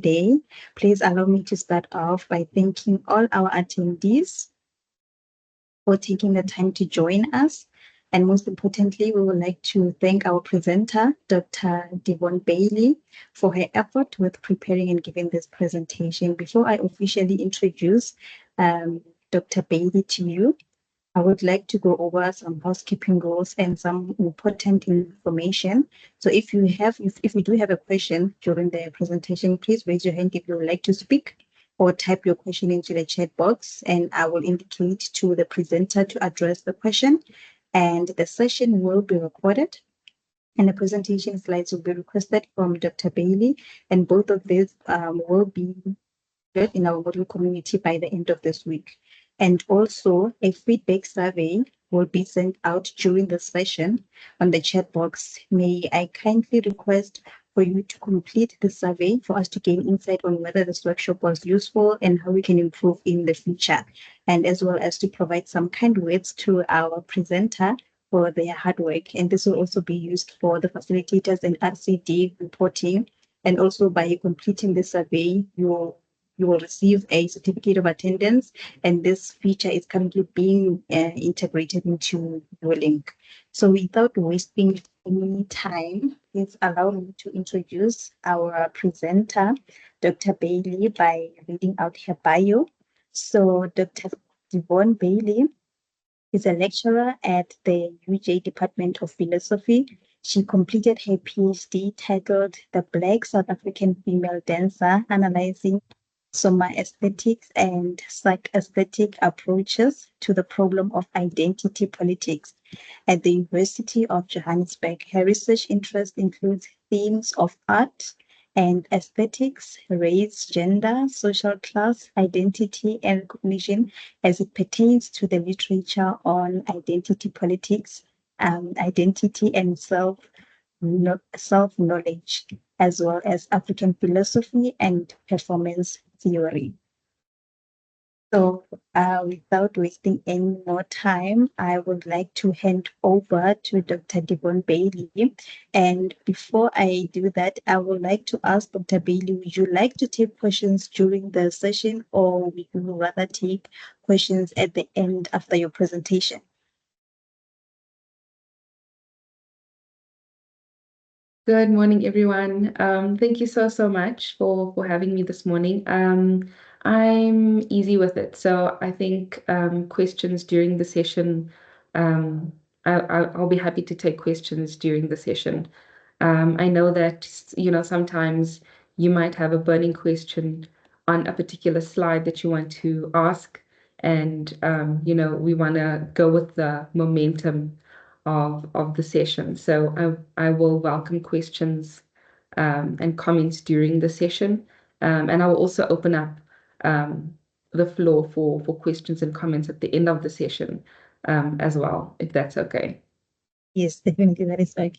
today. Please allow me to start off by thanking all our attendees for taking the time to join us. And most importantly, we would like to thank our presenter, Dr. Devon Bailey, for her effort with preparing and giving this presentation. Before I officially introduce Dr. Bailey to you, I would like to go over some housekeeping rules and some important information. So if you do have a question during the presentation, please raise your hand if you would like to speak, or type your question into the chat box, and I will indicate to the presenter to address the question. And the session will be recorded, and the presentation slides will be requested from Dr. Bailey, and both of these will be in our model community by the end of this week. And also a feedback survey will be sent out during the session on the chat box. May I kindly request for you to complete the survey for us to gain insight on whether this workshop was useful and how we can improve in the future, and as well as to provide some kind words to our presenter for their hard work. And this will also be used for the facilitators and RCD reporting. And also by completing the survey, you will receive a certificate of attendance, and this feature is currently being integrated into your link. So without wasting any time, please allow me to introduce our presenter, Dr. Bailey, by reading out her bio. So Dr. Devon Bailey is a lecturer at the UJ Department of Philosophy. She completed her PhD titled The Black South African Female Dancer, Analyzing Soma Aesthetics and Psych-Aesthetic Approaches to the Problem of Identity Politics at the University of Johannesburg. Her research interest includes themes of art and aesthetics, race, gender, social class, identity, and recognition as it pertains to the literature on identity politics, identity and self-knowledge, as well as African philosophy and performance theory. So without wasting any more time, I would like to hand over to Dr. Devon Bailey. And before I do that, I would like to ask Dr. Bailey, would you like to take questions during the session, or would you rather take questions at the end after your presentation? Good morning, everyone. Thank you so much for having me this morning. I'm easy with it, so I think questions during the session, I'll be happy to take questions during the session. I know that sometimes you might have a burning question on a particular slide that you want to ask, and we want to go with the momentum of the session. So I will welcome questions and comments during the session, and I will also open up the floor for questions and comments at the end of the session as well, if that's okay. Yes, definitely, that is okay.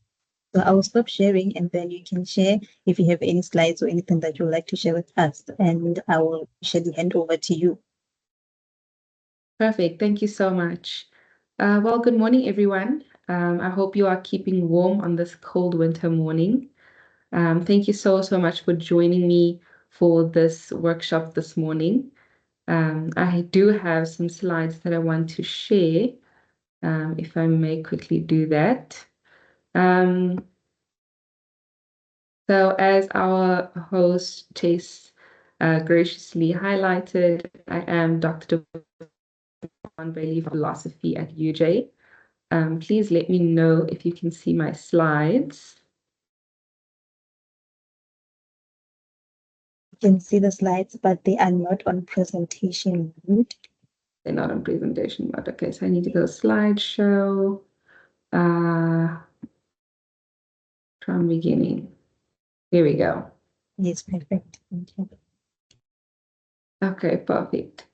So I will stop sharing, and then you can share if you have any slides or anything that you would like to share with us, and I will usually hand over to you. Perfect. Thank you so much. Well, good morning, everyone. I hope you are keeping warm on this cold winter morning. Thank you so much for joining me for this workshop this morning. I do have some slides that I want to share, if I may quickly do that. So as our host Chase graciously highlighted, I am Dr. Devon Bailey, Philosophy at UJ. Please let me know if you can see my slides. You can see the slides, but they are not on presentation mode. They're not on presentation mode. Okay, so I need to go slideshow. From beginning. Here we go. Yes, perfect. Thank you. Okay, perfect.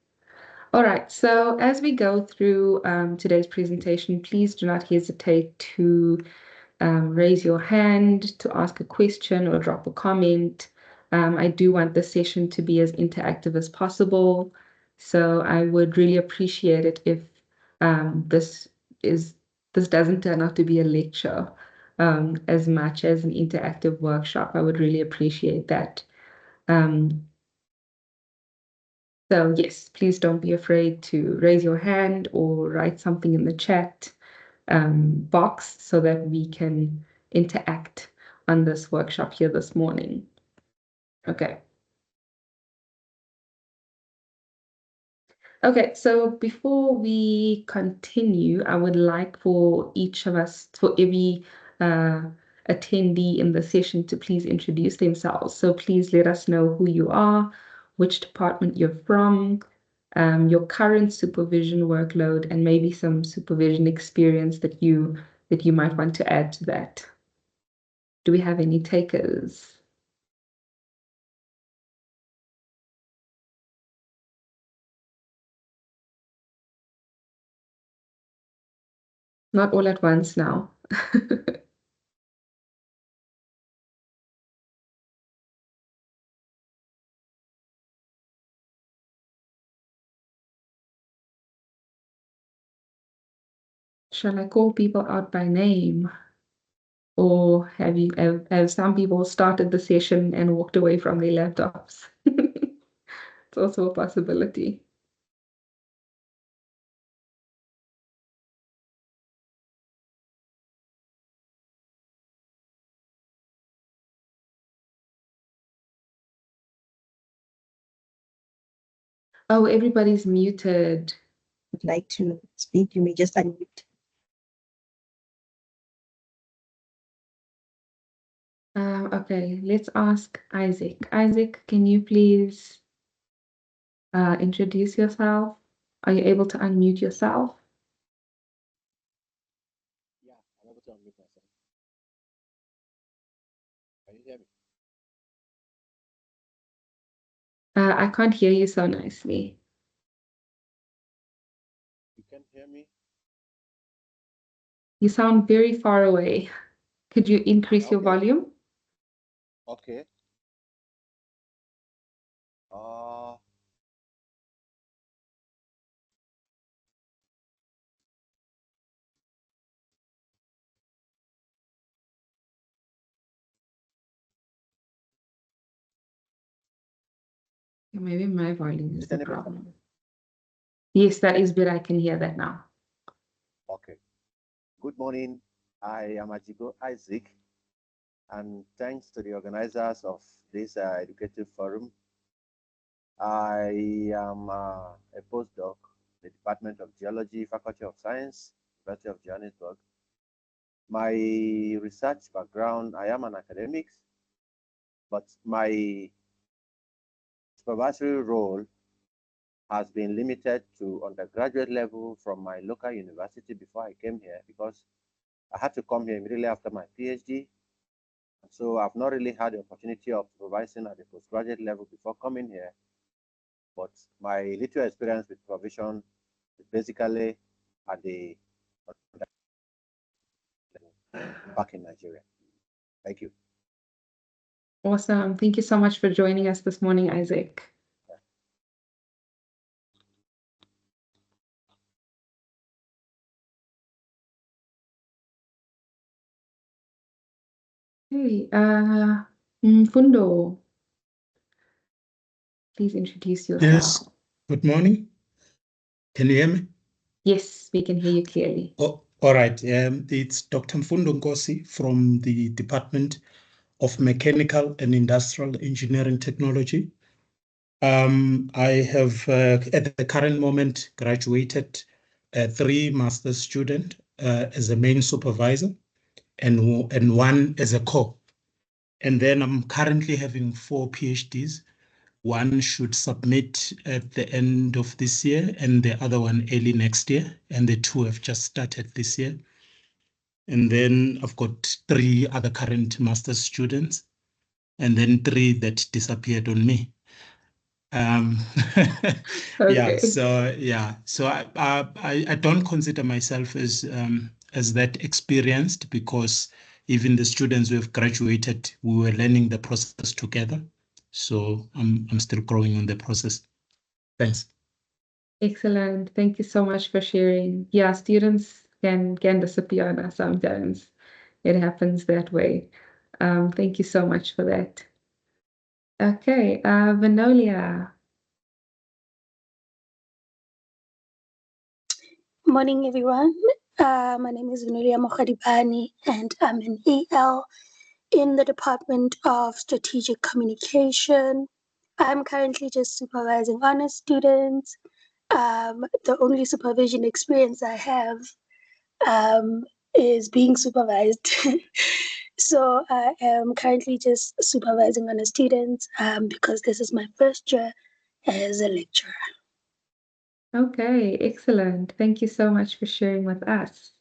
All right, so as we go through today's presentation, please do not hesitate to raise your hand to ask a question or drop a comment. I do want the session to be as interactive as possible, so I would really appreciate it if this doesn't turn out to be a lecture as much as an interactive workshop. I would really appreciate that. So yes, please don't be afraid to raise your hand or write something in the chat box so that we can interact on this workshop here this morning. Okay. Okay, so before we continue, I would like for each of us, for every attendee in the session to please introduce themselves. So please let us know who you are, which department you're from, your current supervision workload, and maybe some supervision experience that you might want to add to that. Do we have any takers? Not all at once now. Shall I call people out by name? Or have some people started the session and walked away from their laptops? It's also a possibility. Oh, everybody's muted. Would like to speak, you may just unmute. Okay, let's ask Isaac. Isaac, can you please introduce yourself? Are you able to unmute yourself? Yeah, I'm able to unmute myself. Can you hear me? I can't hear you so nicely. You can hear me? You sound very far away. Could you increase your Okay. volume? Okay. Maybe my volume Is is it the any better? problem. Yes, that is better. I can hear that now. Okay. Good morning. I am Ajigo Isaac, and thanks to the organizers of this educative forum. I am a postdoc in the Department of Geology, Faculty of Science, University of Johannesburg. My research background, I am an academic, but my supervisory role has been limited to undergraduate level from my local university before I came here because I had to come here immediately after my PhD. So I've not really had the opportunity of supervising at the postgraduate level before coming here. But my little experience with provision is basically at the back in Nigeria. Thank you. Awesome. Thank you so much for joining us this morning, Isaac. Hey, Mfundo, please introduce yourself. Yes, good morning. Can you hear me? Yes, we can hear you clearly. Oh, all right. It's Dr. Mfundo Nkosi from the Department of Mechanical and Industrial Engineering Technology. I have, at the current moment, graduated 3 master's students as a main supervisor and 1 as a co. And then I'm currently having 4 PhDs. One should submit at the end of this year and the other one early next year. And the 2 have just started this year. And then I've got 3 other current master's students and then 3 that disappeared on me. Okay. So I don't consider myself as that experienced because even the students who have graduated, we were learning the process together. So I'm still growing on the process. Thanks. Excellent. Thank you so much for sharing. Yeah, students can disappear on us sometimes. It happens that way. Thank you so much for that. Okay, Vanolia. Morning, everyone. My name is Nuria Mokhadibani, and I'm an EL in the Department of Strategic Communication. I'm currently just supervising honors students. The only supervision experience I have is being supervised. So I am currently just supervising honors students because this is my first year as a lecturer. Okay, excellent. Thank you so much for sharing with us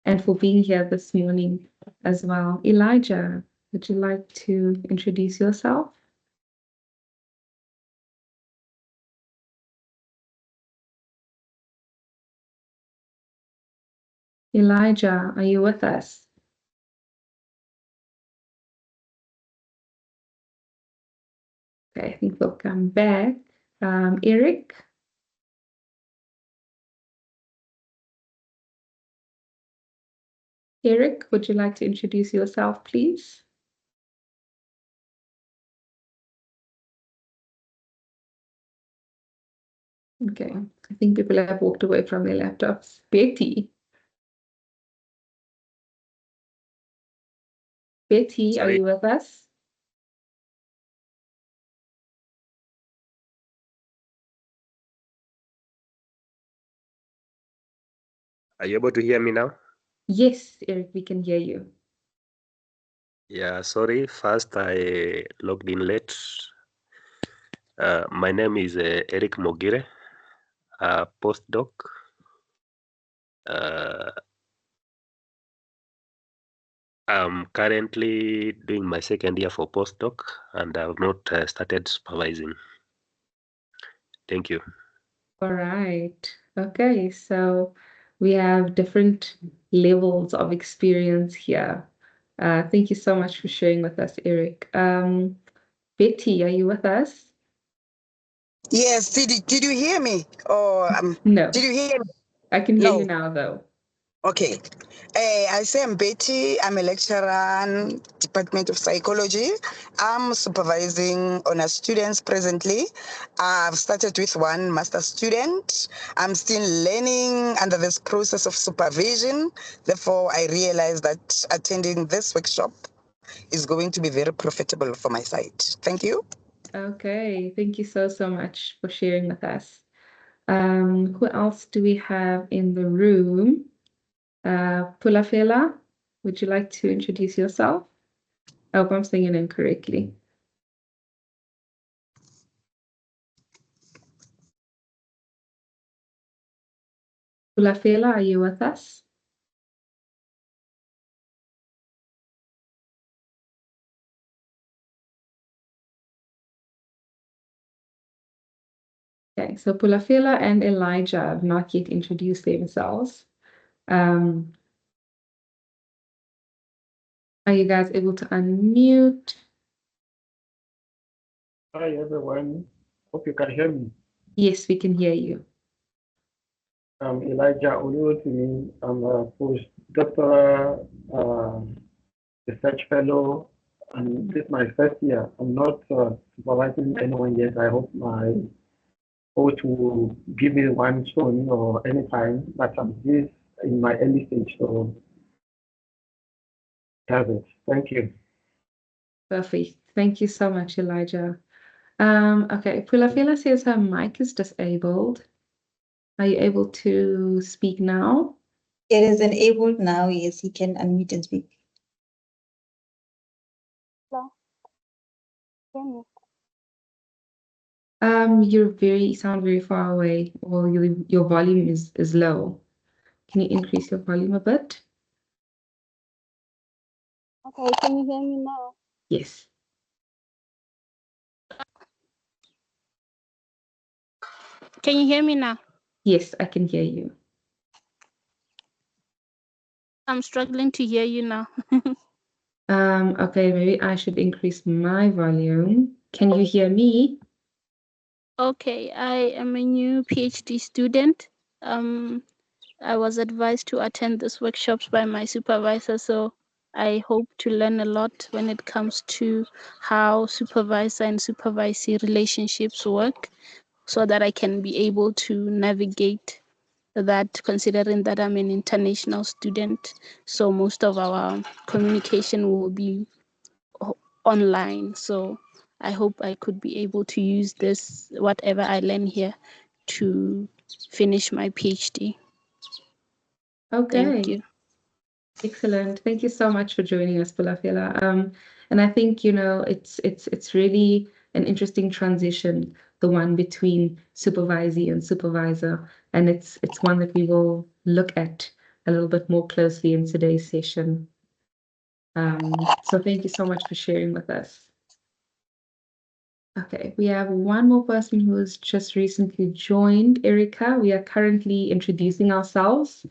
and for being here this morning as well. Elijah, would you like to introduce yourself? Elijah, are you with us? Okay, I think we'll come back. Eric? Eric, would you like to introduce yourself, please? Okay, I think people have walked away from their laptops. Betty? Betty, are Sorry, you with us? are you able to hear me now? Yes, Eric, we can hear you. Yeah, sorry. First, I logged in late. My name is Eric Mogire, a postdoc. I'm currently doing my second year for postdoc, and I've not started supervising. Thank you. All right. Okay, so we have different levels of experience here. Thank you so much for sharing with us, Eric. Betty, are you with us? Yes, did you hear me? Or No, did you hear me? I can hear you No. now, though. Okay. I say I'm Betty. I'm a lecturer in Department of Psychology. I'm supervising honors students presently. I've started with one master student. I'm still learning under this process of supervision. Therefore, I realized that attending this workshop is going to be very profitable for my side. Thank you. Okay, thank you so much for sharing with us. Who else do we have in the room? Pulafela, would you like to introduce yourself? I hope I'm saying it incorrectly. Pulafela, are you with us? Okay, so Pulafela and Elijah have not yet introduced themselves. Are you guys able to unmute? Hi everyone, hope you can hear me. Yes, we can hear you. I'm Elijah Oluwatimi. I'm a postdoctoral research fellow, and this is my first year. I'm not supervising anyone yet. I hope my coach will give me one soon or anytime, but I'm this in my early stage, so that's it. Thank you. Perfect. Thank you so much, Elijah. Okay, Pulafela says her mic is disabled. Are you able to speak now? It is enabled now. Yes, he can unmute and speak. Hello. Hear me? You sound very far away, or your volume is low. Can you increase your volume a bit? Okay, can you hear me now? Yes. Can you hear me now? Yes, I can hear you. I'm struggling to hear you now. Okay, maybe I should increase my volume. Can you hear me? Okay, I am a new PhD student. I was advised to attend these workshops by my supervisor, so I hope to learn a lot when it comes to how supervisor and supervisee relationships work so that I can be able to navigate that, considering that I'm an international student. So most of our communication will be online. So I hope I could be able to use this, whatever I learn here, to finish my PhD. Okay. Thank you. Excellent. Thank you so much for joining us, Bulafela. And I think, it's really an interesting transition, the one between supervisee and supervisor. And it's one that we will look at a little bit more closely in today's session. So thank you so much for sharing with us. Okay, we have one more person who has just recently joined, Erica. We are currently introducing ourselves.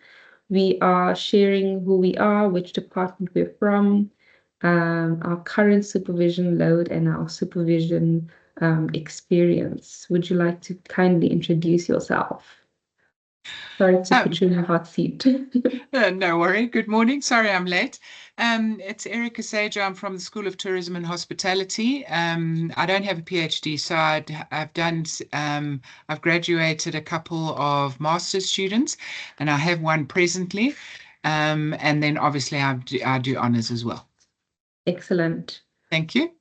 We are sharing who we are, which department we're from, our current supervision load, and our supervision experience. Would you like to kindly introduce yourself? Sorry to put you in a hot seat. No worry. Good morning. Sorry I'm late. It's Erica Sager. I'm from the School of Tourism and Hospitality. I don't have a PhD, so I've graduated a couple of master's students, and I have one presently. And then obviously I do honors as well. Excellent. Thank you.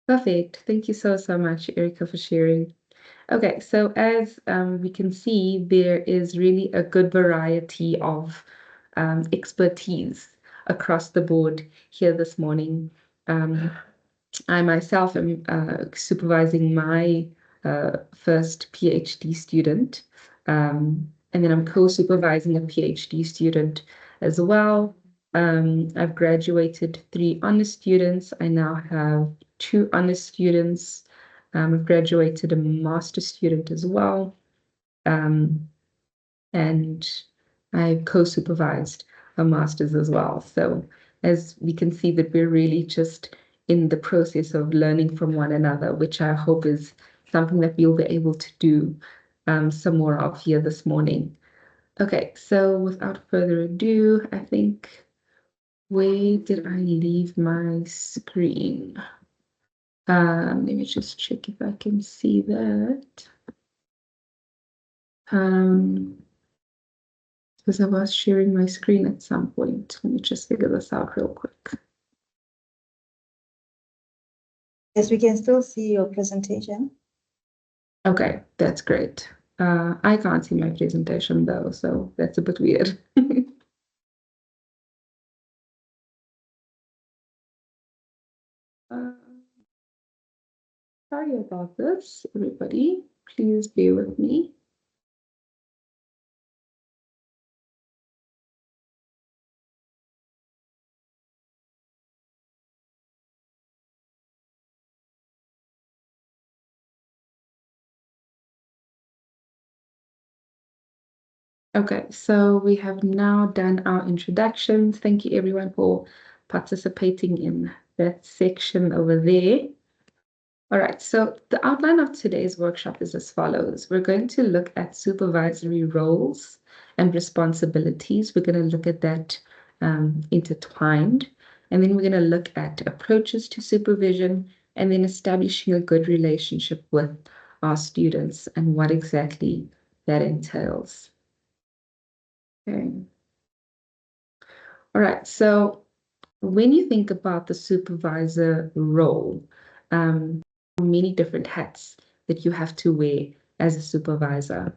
Perfect. Thank you so much, Erica, for sharing. Okay, so as we can see, there is really a good variety of expertise across the board here this morning. I myself am supervising my first PhD student, and then I'm co-supervising a PhD student as well. I've graduated 3 honor students. I now have 2 honor students. I've graduated a master student as well. And I co-supervised a master's as well. So as we can see that we're really just in the process of learning from one another, which I hope is something that we'll be able to do some more of here this morning. Okay, so without further ado, I think, where did I leave my screen? Let me just check if I can see that. Because I was sharing my screen at some point. Let me just figure this out real quick. Yes, we can still see your presentation. Okay, that's great. I can't see my presentation though, so that's a bit weird. Sorry about this, everybody. Please bear with me. Okay, so we have now done our introductions. Thank you everyone for participating in that section over there. All right, so the outline of today's workshop is as follows. We're going to look at supervisory roles and responsibilities. We're going to look at that intertwined, and then we're going to look at approaches to supervision, and then establishing a good relationship with our students and what exactly that entails. Okay. All right, so when you think about the supervisor role, many different hats that you have to wear as a supervisor.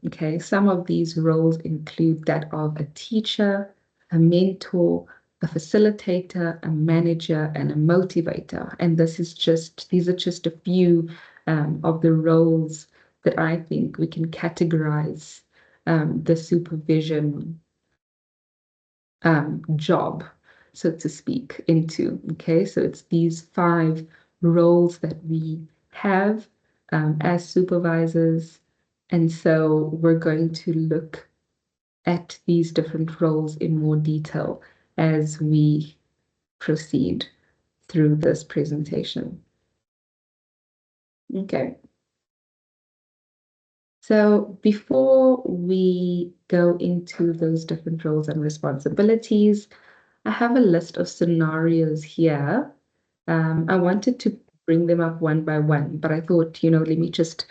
Okay, some of these roles include that of a teacher, a mentor, a facilitator, a manager, and a motivator. And these are just a few of the roles that I think we can categorize the supervision job, so to speak, into. Okay, so it's these 5 roles that we have as supervisors. And so we're going to look at these different roles in more detail as we proceed through this presentation. Okay. So before we go into those different roles and responsibilities, I have a list of scenarios here. I wanted to bring them up one by one, but I thought, let me just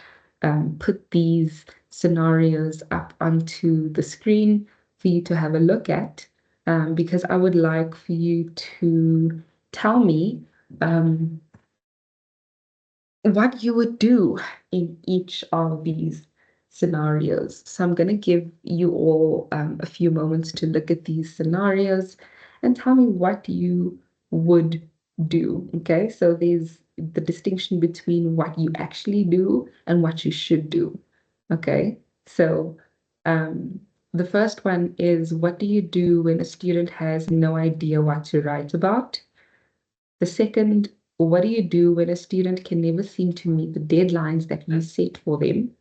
put these scenarios up onto the screen for you to have a look at, because I would like for you to tell me what you would do in each of these scenarios. So I'm going to give you all a few moments to look at these scenarios and tell me what you would do. Okay, so there's the distinction between what you actually do and what you should do. Okay, so the first one is, what do you do when a student has no idea what to write about? The second, what do you do when a student can never seem to meet the deadlines that you set for them?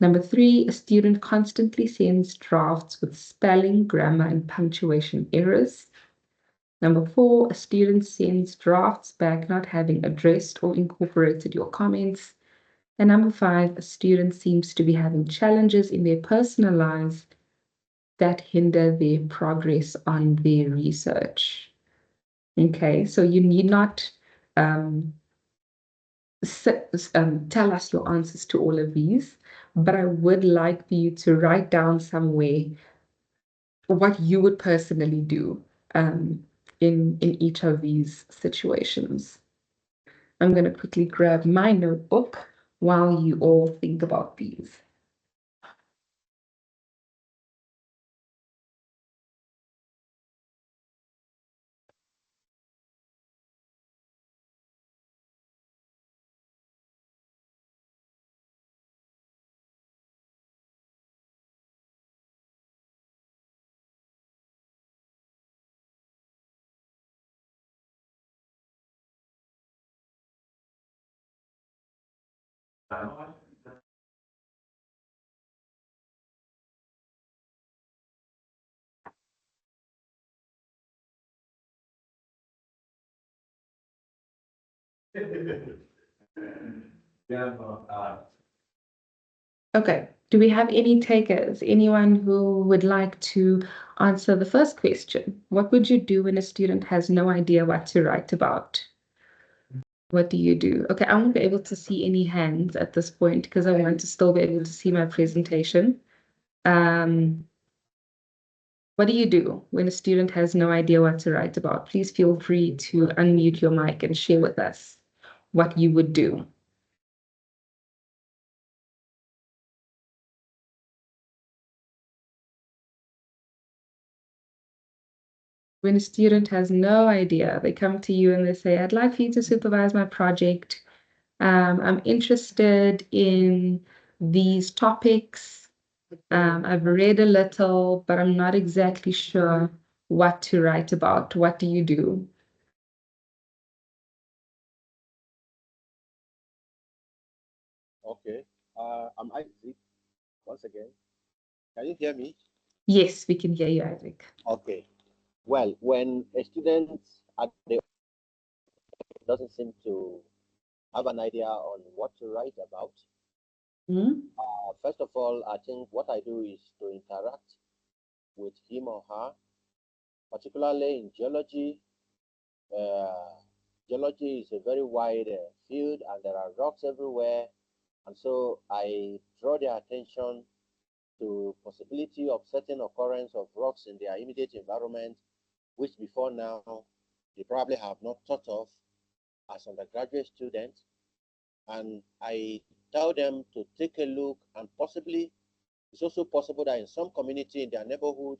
Number three, a student constantly sends drafts with spelling, grammar, and punctuation errors. Number four, a student sends drafts back not having addressed or incorporated your comments. And number five, a student seems to be having challenges in their personal lives that hinder their progress on their research. Okay, so you need not tell us your answers to all of these, but I would like for you to write down somewhere what you would personally do in each of these situations. I'm going to quickly grab my notebook while you all think about these. Okay, do we have any takers? Anyone who would like to answer the first question? What would you do when a student has no idea what to write about? What do you do? Okay, I won't be able to see any hands at this point because I want to still be able to see my presentation. What do you do when a student has no idea what to write about? Please feel free to unmute your mic and share with us what you would do. When a student has no idea, they come to you and they say, I'd like for you to supervise my project. I'm interested in these topics. I've read a little, but I'm not exactly sure what to write about. What do you do? Okay. I'm Isaac once again. Can you hear me? Yes, we can hear you, Isaac. Okay. Well, when a student at the doesn't seem to have an idea on what to write about, first of all, I think what I do is to interact with him or her, particularly in geology. Uh, Geology is a very wide field and there are rocks everywhere. And so I draw their attention to possibility of certain occurrence of rocks in their immediate environment, which before now they probably have not thought of as undergraduate students. And I tell them to take a look, and possibly it's also possible that in some community in their neighborhood,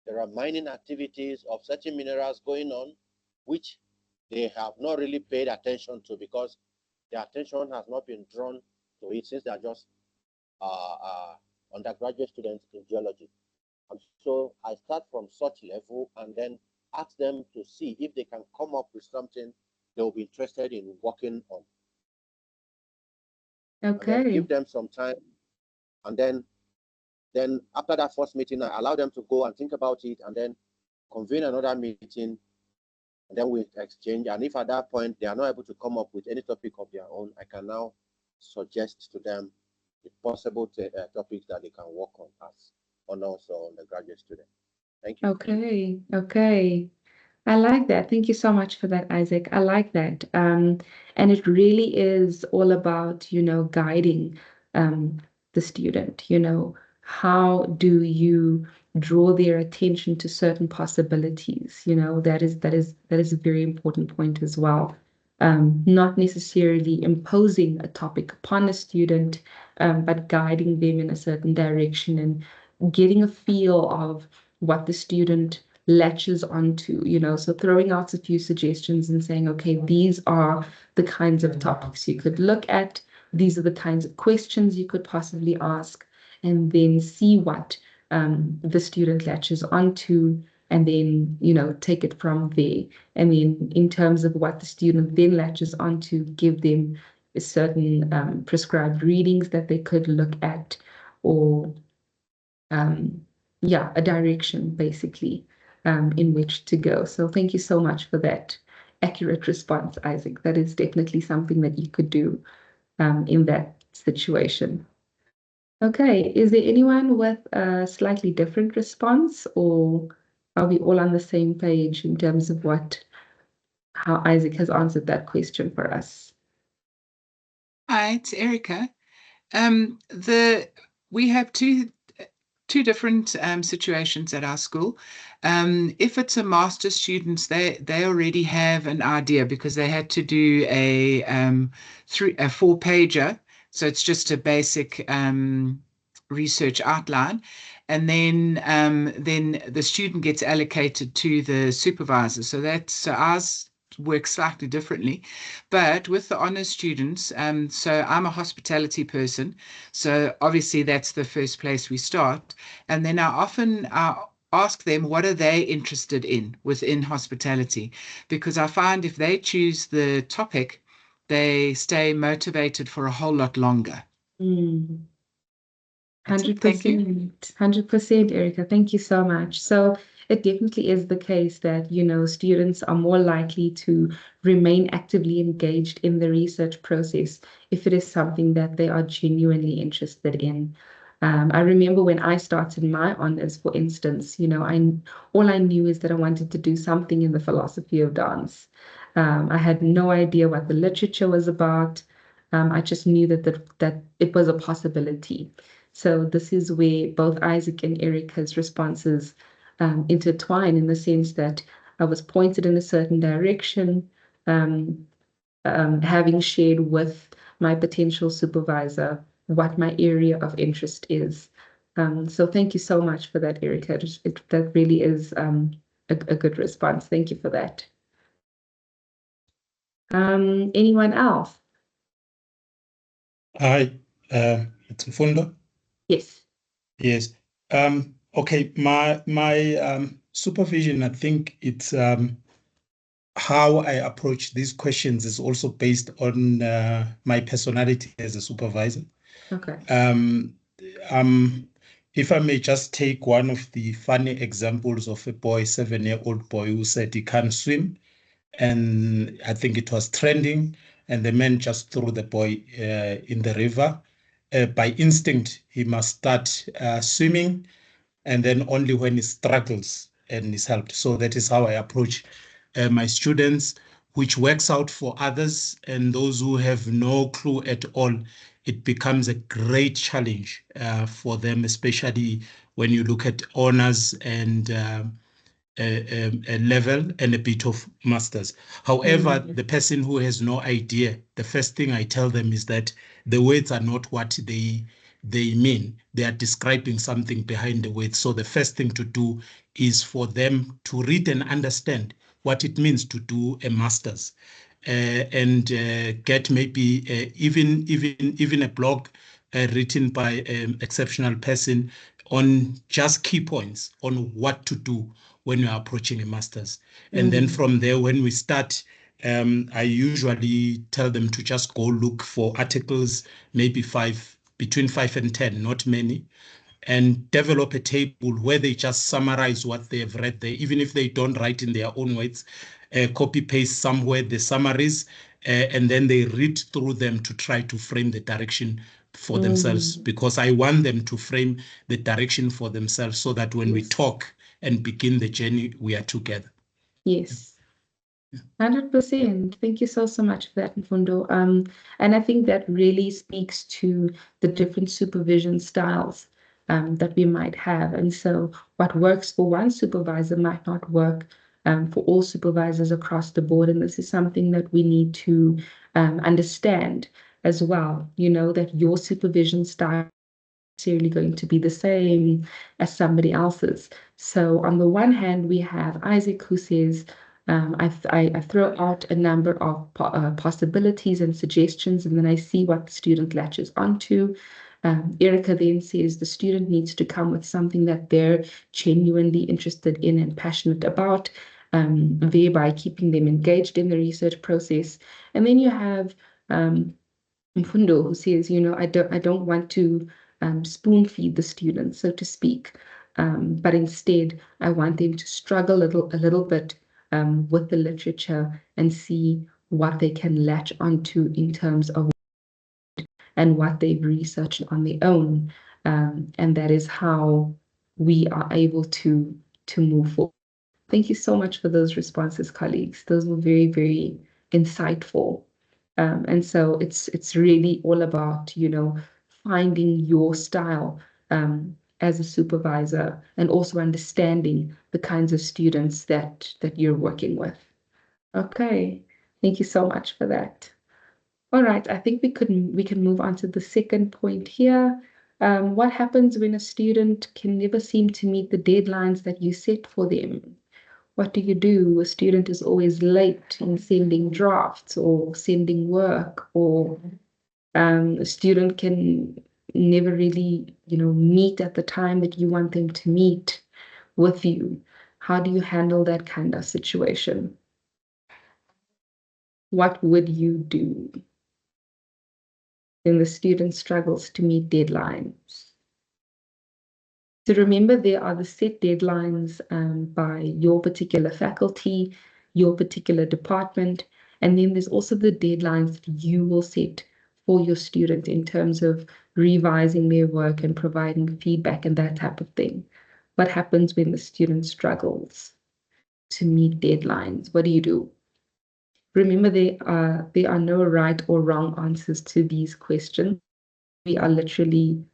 there are mining activities of certain minerals going on, which they have not really paid attention to because their attention has not been drawn to it since they are just undergraduate students in geology. And so I start from such level and then ask them to see if they can come up with something they'll be interested in working on. Okay. And then give them some time. And then after that first meeting, I allow them to go and think about it and then convene another meeting. And then we exchange. And if at that point they are not able to come up with any topic of their own, I can now suggest to them the possible topics that they can work on as honors or undergraduate student. Thank you. Okay, okay. I like that. Thank you so much for that, Isaac. I like that. And it really is all about, guiding um, the student. How do you draw their attention to certain possibilities? That is a very important point as well. Not necessarily imposing a topic upon a student, but guiding them in a certain direction and getting a feel of what the student latches onto, so throwing out a few suggestions and saying, okay, these are the kinds of topics you could look at, these are the kinds of questions you could possibly ask, and then see what the student latches onto, and then, take it from there. And then in terms of what the student then latches onto, give them certain prescribed readings that they could look at, or yeah, a direction basically in which to go. So thank you so much for that accurate response, Isaac. That is definitely something that you could do in that situation. Okay, is there anyone with a slightly different response, or are we all on the same page in terms of how Isaac has answered that question for us? Hi, it's Erica. We have two different situations at our school. If it's a master's students, they already have an idea because they had to do a 4-pager, so it's just a basic research outline, and then the student gets allocated to the supervisor. So ours works slightly differently, but with the honors students, so I'm a hospitality person, so obviously that's the first place we start. And then I often ask them what are they interested in within hospitality, because I find if they choose the topic, they stay motivated for a whole lot longer. Mm. That's it. Thank you. 100%, Erica. Thank you so much. So it definitely is the case that, students are more likely to remain actively engaged in the research process if it is something that they are genuinely interested in. I remember when I started my honors, for instance, all I knew is that I wanted to do something in the philosophy of dance. I had no idea what the literature was about. I just knew that it was a possibility. So this is where both Isaac and Erica's responses intertwine, in the sense that I was pointed in a certain direction, having shared with my potential supervisor what my area of interest is. So thank you so much for that, Erica. That really is a good response. Thank you for that. Anyone else? Hi, it's Mfundo. Yes. Yes. Okay, my supervision, I think it's how I approach these questions is also based on my personality as a supervisor. Okay. If I may just take one of the funny examples of a boy, 7-year-old boy, who said he can't swim, and I think it was trending, and the man just threw the boy in the river. By instinct, he must start swimming, and then only when he struggles and is helped. So that is how I approach my students, which works out for others, and those who have no clue at all. It becomes a great challenge for them, especially when you look at honors and a level and a bit of masters. However, the person who has no idea, the first thing I tell them is that the words are not what they mean. They are describing something behind the words. So the first thing to do is for them to read and understand what it means to do a master's. And get maybe even a blog written by an exceptional person on just key points on what to do when you're approaching a master's. And then from there, when we start, I usually tell them to just go look for articles, maybe between 5 and 10, not many, and develop a table where they just summarize what they have read there, even if they don't write in their own words, copy paste somewhere the summaries, and then they read through them to try to frame the direction for themselves, because I want them to frame the direction for themselves so that when we talk and begin the journey, we are together. Yes. 100%. Thank you so much for that, Mfundo. And I think that really speaks to the different supervision styles that we might have. And so what works for one supervisor might not work for all supervisors across the board. And this is something that we need to understand as well, you know, that your supervision style necessarily going to be the same as somebody else's. So on the one hand, we have Isaac who says, I throw out a number of possibilities and suggestions, and then I see what the student latches onto. Erica then says the student needs to come with something that they're genuinely interested in and passionate about, thereby keeping them engaged in the research process. And then you have Mfundo, who says, you know, I don't want to spoon feed the students, so to speak, but instead I want them to struggle a little bit with the literature and see what they can latch onto in terms of and what they've researched on their own, and that is how we are able to move forward. Thank you so much for those responses, colleagues. Those were very, very insightful. And so it's really all about, you know, finding your style as a supervisor and also understanding the kinds of students that you're working with. Okay, thank you so much for that. All right, I think we can move on to the second point here. What happens when a student can never seem to meet the deadlines that you set for them? What do you do? A student is always late in sending drafts or sending work, or a student can never really, you know, meet at the time that you want them to meet with you. How do you handle that kind of situation? What would you do when the student struggles to meet deadlines? So remember, there are the set deadlines by your particular faculty, your particular department, and then there's also the deadlines that you will set for your student in terms of revising their work and providing feedback and that type of thing. What happens when the student struggles to meet deadlines? What do you do? Remember, there are no right or wrong answers to these questions. We are literally,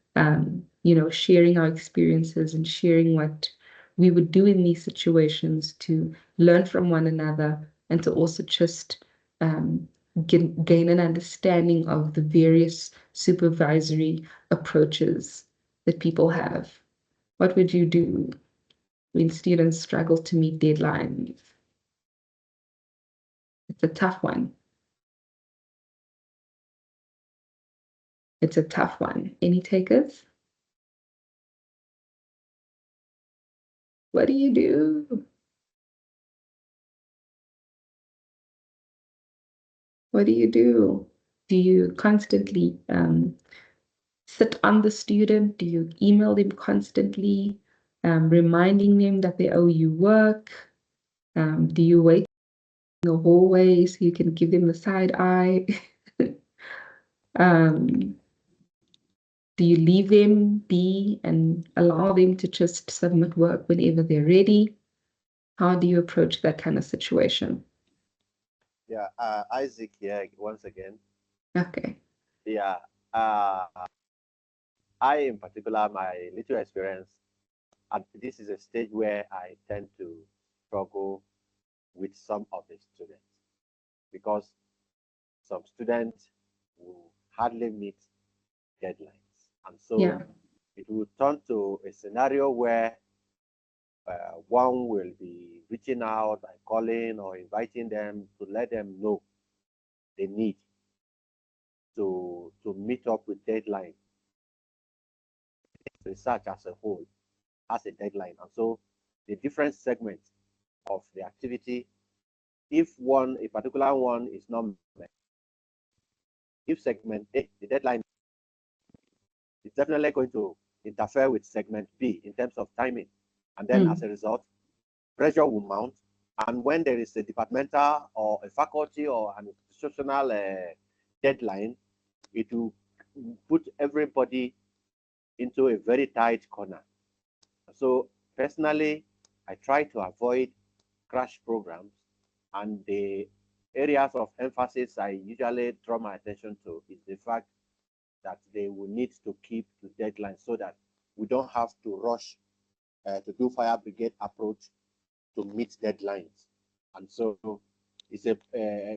you know, sharing our experiences and sharing what we would do in these situations to learn from one another and to also just gain an understanding of the various supervisory approaches that people have. What would you do when students struggle to meet deadlines? It's a tough one. It's a tough one. Any takers? What do you do? What do you do? Do you constantly sit on the student? Do you email them constantly, reminding them that they owe you work? Do you wait in the hallway so you can give them the side eye? Do you leave them be and allow them to just submit work whenever they're ready? How do you approach that kind of situation? Yeah, Isaac here once again. Okay. Yeah, I in particular, my little experience, and this is a stage where I tend to struggle with some of the students because some students will hardly meet deadlines. And so Yeah. it will turn to a scenario where one will be reaching out and calling or inviting them to let them know they need to meet up with deadline. Research as a whole has a deadline. And so the different segments of the activity, if a particular one is not met, if segment A, the deadline is definitely going to interfere with segment B in terms of timing. And then as a result, pressure will mount. And when there is a departmental or a faculty or an institutional deadline, it will put everybody into a very tight corner. So personally, I try to avoid crash programs, and the areas of emphasis I usually draw my attention to is the fact that they will need to keep to deadlines so that we don't have to rush to do fire brigade approach to meet deadlines. And so it's a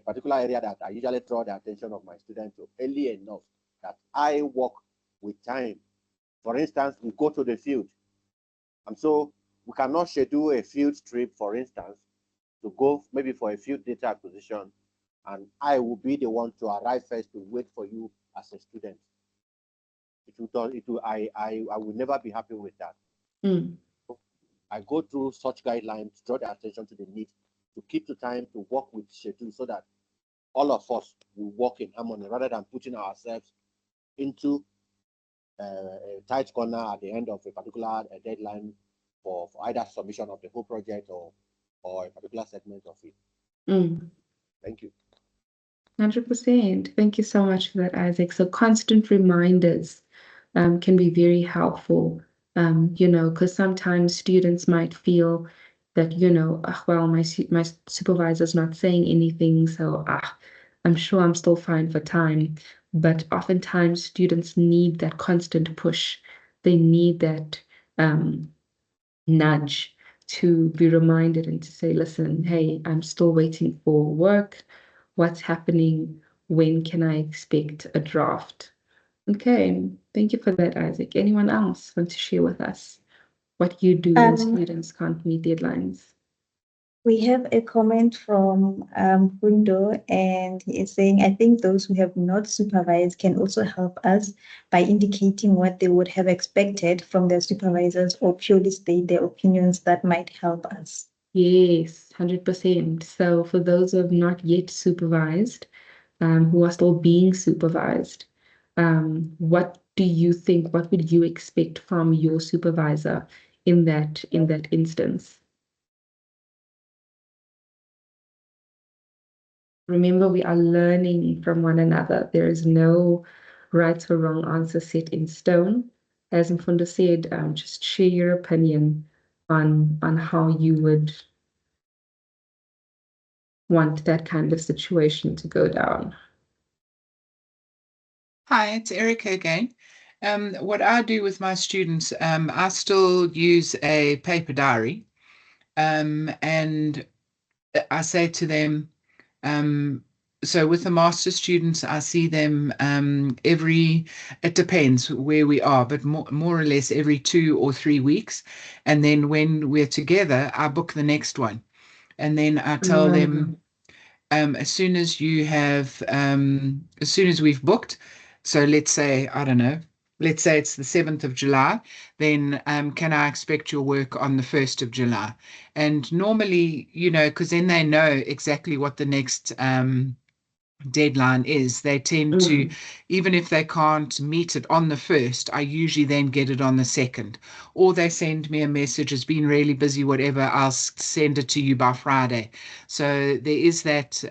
particular area that I usually draw the attention of my students to early enough that I work with time. For instance, we go to the field. And so we cannot schedule a field trip, for instance, to go maybe for a field data acquisition, and I will be the one to arrive first to wait for you as a student. I will never be happy with that. Mm. I go through such guidelines, draw the attention to the need to keep the time to work with schedule so that all of us will work in harmony rather than putting ourselves into a tight corner at the end of a particular deadline for either submission of the whole project or a particular segment of it. Mm. Thank you. 100%. Thank you so much for that, Isaac. So constant reminders can be very helpful, because sometimes students might feel that, well, my supervisor's not saying anything, so I'm sure I'm still fine for time. But oftentimes students need that constant push. They need that nudge to be reminded and to say, listen, hey, I'm still waiting for work. What's happening? When can I expect a draft? Okay, thank you for that, Isaac. Anyone else want to share with us what you do when students can't meet deadlines? We have a comment from Hundo, and he is saying, I think those who have not supervised can also help us by indicating what they would have expected from their supervisors or purely state their opinions that might help us. Yes, 100%. So for those who have not yet supervised, who are still being supervised, what do you think, what would you expect from your supervisor in that instance? Remember, we are learning from one another. There is no right or wrong answer set in stone. As Mfundo said, just share your opinion on how you would want that kind of situation to go down. Hi, it's Erica again. What I do with my students, I still use a paper diary, and I say to them, so with the master students, I see them it depends where we are, but more or less every 2 or 3 weeks. And then when we're together, I book the next one. And then I tell them, as soon as we've booked, so let's say, I don't know, let's say it's the 7th of July, then can I expect your work on the 1st of July? And normally, because then they know exactly what the next deadline is, they tend to, even if they can't meet it on the 1st, I usually then get it on the 2nd, or they send me a message, it's been really busy, whatever, I'll send it to you by Friday. So there is that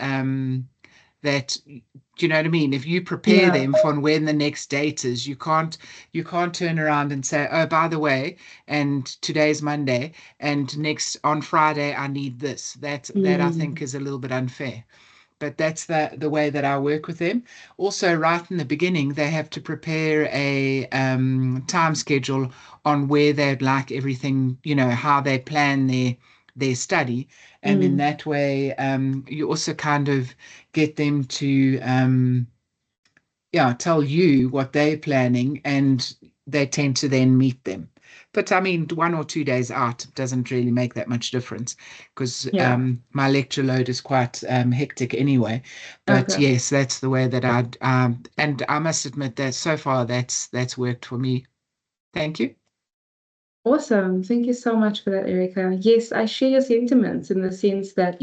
do you know what I mean? If you prepare them for when the next date is, you can't turn around and say, oh, by the way, and today's Monday, and next on Friday I need this. That I think is a little bit unfair. But that's the way that I work with them. Also, right in the beginning, they have to prepare a time schedule on where they'd like everything, how they plan their study. And in that way, you also kind of get them to tell you what they're planning, and they tend to then meet them. But I mean, 1 or 2 days out doesn't really make that much difference, because my lecture load is quite hectic anyway. But yes, that's the way that and I must admit that so far that's worked for me. Thank you. Awesome. Thank you so much for that, Erica. Yes, I share your sentiments in the sense that,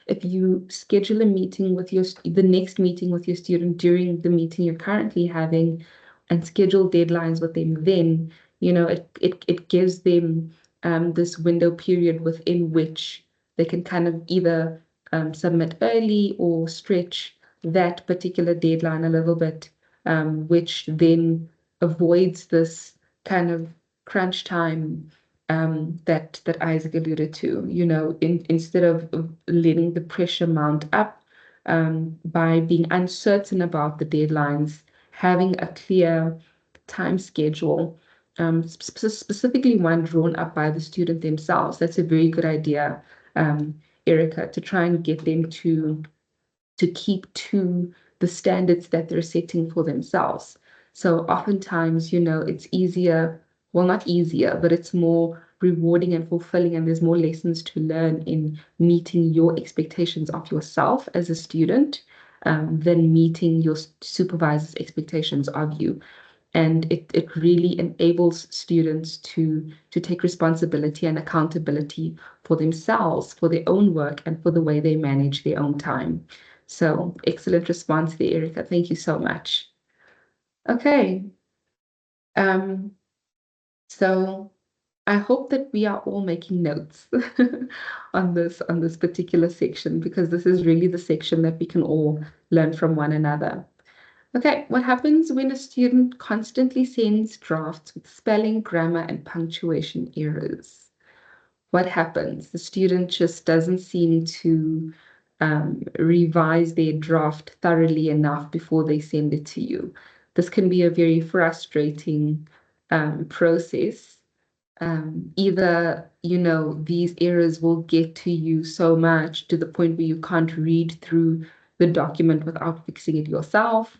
if you schedule a meeting with the next meeting with your student during the meeting you're currently having and schedule deadlines with them, then, it gives them this window period within which they can kind of either submit early or stretch that particular deadline a little bit, which then avoids this kind of crunch time that Isaac alluded to. Instead of letting the pressure mount up, by being uncertain about the deadlines, having a clear time schedule, specifically one drawn up by the student themselves. That's a very good idea, Erica, to try and get them to keep to the standards that they're setting for themselves. So oftentimes, it's easier, well, not easier, but it's more rewarding and fulfilling, and there's more lessons to learn in meeting your expectations of yourself as a student, than meeting your supervisor's expectations of you. And it really enables students to take responsibility and accountability for themselves, for their own work, and for the way they manage their own time. So excellent response there, Erica. Thank you so much. Okay. So I hope that we are all making notes on this particular section, because this is really the section that we can all learn from one another. Okay, what happens when a student constantly sends drafts with spelling, grammar, and punctuation errors? What happens? The student just doesn't seem to revise their draft thoroughly enough before they send it to you. This can be a very frustrating process. Either, these errors will get to you so much to the point where you can't read through the document without fixing it yourself,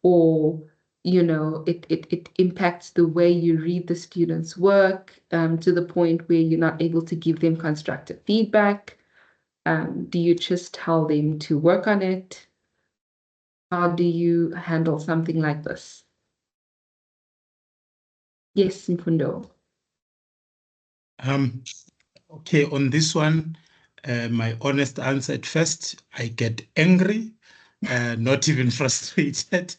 or it impacts the way you read the students' work, to the point where you're not able to give them constructive feedback. Do you just tell them to work on it? How do you handle something like this? Yes, Mfundo. Okay, on this one, my honest answer at first, I get angry, not even frustrated.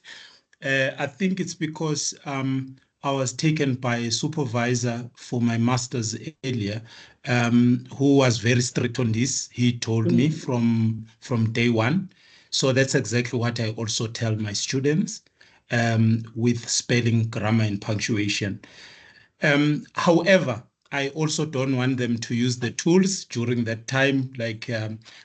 I think it's because I was taken by a supervisor for my master's earlier, who was very strict on this. He told me from day one. So that's exactly what I also tell my students, with spelling, grammar, and punctuation. However, I also don't want them to use the tools during that time, like